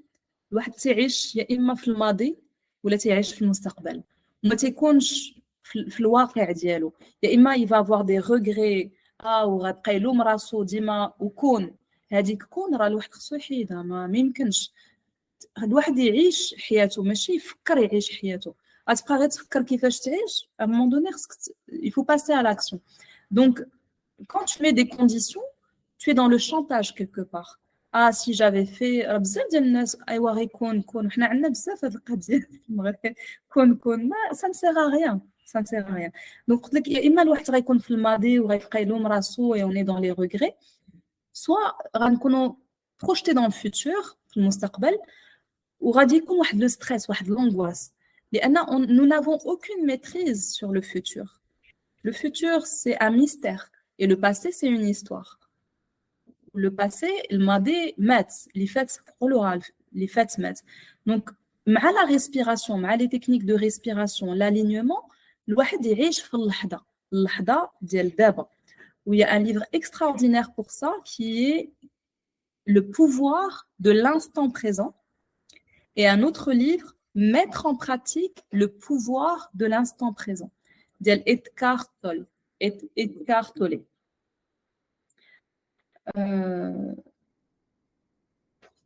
A: الواحد تعيش يا إما في الماضي ولا تعيش في المستقبل وما تيكونش في الواقع ديالو. يا إما il va avoir des regrets وغيبقى يلوم راسو ديما وكون هذيك كون راه الواحد خصو يحيدها ما يمكنش. الواحد يعيش حياته ماشي يفكر يعيش حياته. غتبقى غير تفكر كيفاش تعيش à un moment donné خصك il faut passer à l'action. Donc quand tu mets des conditions tu es dans le chantage quelque part. si j'avais fait بزاف ديال الناس ايوا غيكون حنا عندنا بزاف هاد القضيه في المغرب كون ما ça ne sert à rien. Ça ne sert à rien. Donc قلت لك يا اما الواحد غيكون في الماضي وغيبقى يلوم راسو et on est dans les regrets, soit غنكونوا projetés dans le futur في المستقبل وغادي يكون واحد le stress واحد l'angoisse لأن nous n'avons aucune maîtrise sur le futur. Le futur c'est un mystère et le passé c'est une histoire. Le passé, الماضي مات اللي فات قولوها اللي فات مات. Donc مع la respiration مع les techniques de respiration l'alignement الواحد يعيش في اللحظة ديال دابا. Il y a un livre extraordinaire pour ça qui est Le pouvoir de l'instant présent et un autre livre Mettre en pratique le pouvoir de l'instant présent ديال Edgar Tolle.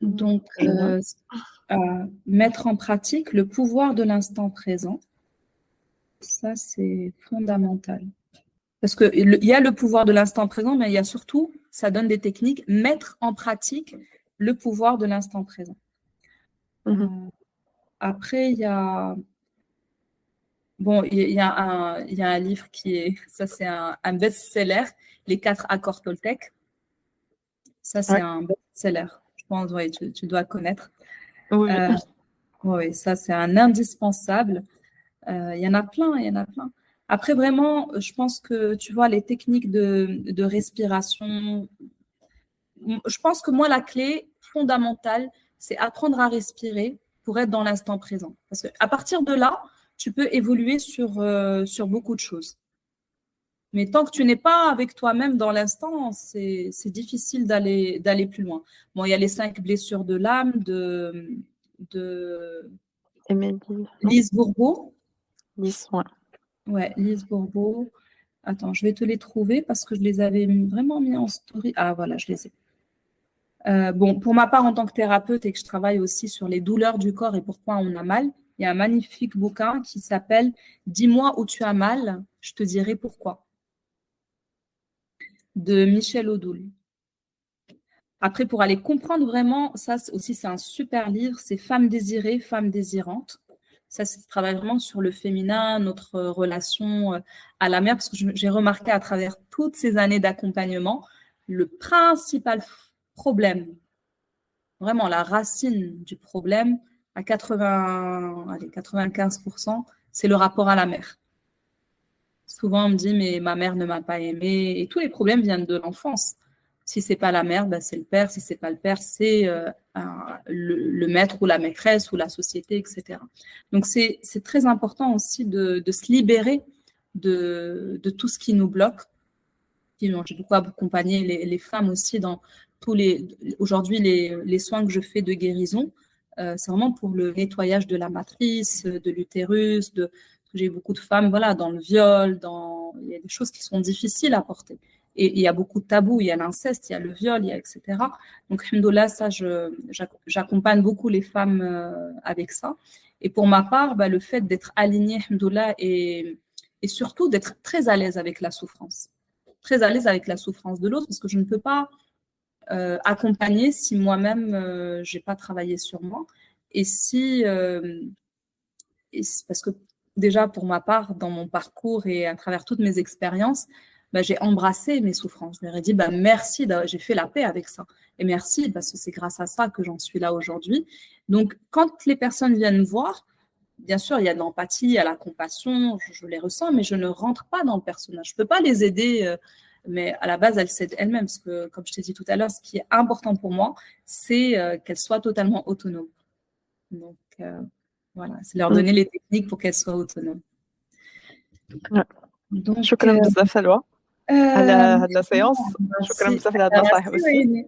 A: Donc, mettre en pratique le pouvoir de l'instant présent, ça c'est fondamental. Parce qu'il y a le pouvoir de l'instant présent, mais il y a surtout, ça donne des techniques, mettre en pratique le pouvoir de l'instant présent. Après, il y a... Bon, il y a un livre qui est... Ça, c'est un best-seller les 4 accords Toltec. Ça, c'est
B: Ouais.
A: un best-seller. Je pense, ouais, tu dois connaître.
B: Oui,
A: Oui, ça, c'est un indispensable. Il y en a plein, il y en a plein. Après, vraiment, je pense que, tu vois, les techniques de respiration, je pense que moi, la clé fondamentale, c'est apprendre à respirer pour être dans l'instant présent. Parce qu'à partir de là, tu peux évoluer sur beaucoup de choses. Mais tant que tu n'es pas avec toi-même dans l'instant, c'est difficile d'aller plus loin. Bon, il y a les 5 blessures de l'âme de
B: Émilie, non?
A: Lise Bourbeau.
B: Lise, ouais.
A: Ouais, Lise Bourbeau. Attends, je vais te les trouver parce que je les avais vraiment mis en story. Ah, voilà, je les ai. Bon, pour ma part, en tant que thérapeute et que je travaille aussi sur les douleurs du corps et pourquoi on a mal, il y a un magnifique bouquin qui s'appelle « Dis-moi où tu as mal, je te dirai pourquoi » de Michel Odoul. Après, pour aller comprendre vraiment, ça aussi, c'est un super livre, c'est Femmes désirées, femmes désirantes. Ça, c'est travaille vraiment sur le féminin, notre relation à la mère, parce que j'ai remarqué à travers toutes ces années d'accompagnement, le principal problème, vraiment la racine du problème, à 95%, c'est le rapport à la mère. Souvent, on me dit, mais ma mère ne m'a pas aimée, et tous les problèmes viennent de l'enfance. Si c'est pas la mère, ben c'est le père. Si c'est pas le père, c'est le maître ou la maîtresse ou la société, etc. Donc, c'est très important aussi de se libérer de tout ce qui nous bloque. J'ai beaucoup accompagné les femmes aussi dans aujourd'hui, les soins que je fais de guérison. C'est vraiment pour le nettoyage de la matrice, de l'utérus, j'ai beaucoup de femmes, voilà, dans le viol, il y a des choses qui sont difficiles à porter. Et il y a beaucoup de tabous, il y a l'inceste, il y a le viol, etc. Donc, alhamdoulilah, ça, j'accompagne beaucoup les femmes avec ça. Et pour ma part, le fait d'être alignée, alhamdoulilah, et surtout d'être très à l'aise avec la souffrance. Très à l'aise avec la souffrance de l'autre, parce que je ne peux pas accompagner si moi-même, je n'ai pas travaillé sur moi. Et parce que déjà, pour ma part, dans mon parcours et à travers toutes mes expériences, j'ai embrassé mes souffrances. Je leur ai dit, merci, j'ai fait la paix avec ça. Et merci, parce que c'est grâce à ça que j'en suis là aujourd'hui. Donc, quand les personnes viennent voir, bien sûr, il y a de l'empathie, il y a la compassion, je les ressens, mais je ne rentre pas dans le personnage. Je ne peux pas les aider, mais à la base, elles s'aident elles-mêmes. Parce que, comme je t'ai dit tout à l'heure, ce qui est important pour moi, c'est qu'elles soient totalement autonomes. Donc, voilà, c'est leur donner les techniques pour qu'elles soient autonomes.
B: Donc, شكرا بزاف سلوى على هاد السيونس. شكرا بزاف على هاد النصائح aussi.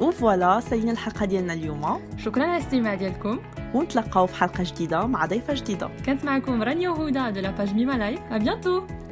D: وفوالا سالينا الحلقه ديالنا اليوم.
C: شكرا على الاستماع ديالكم
D: ونتلاقاو في حلقه جديده مع ضيفه جديده.
C: كانت معكم رانيا وهدى de la page Mima Life. À bientôt.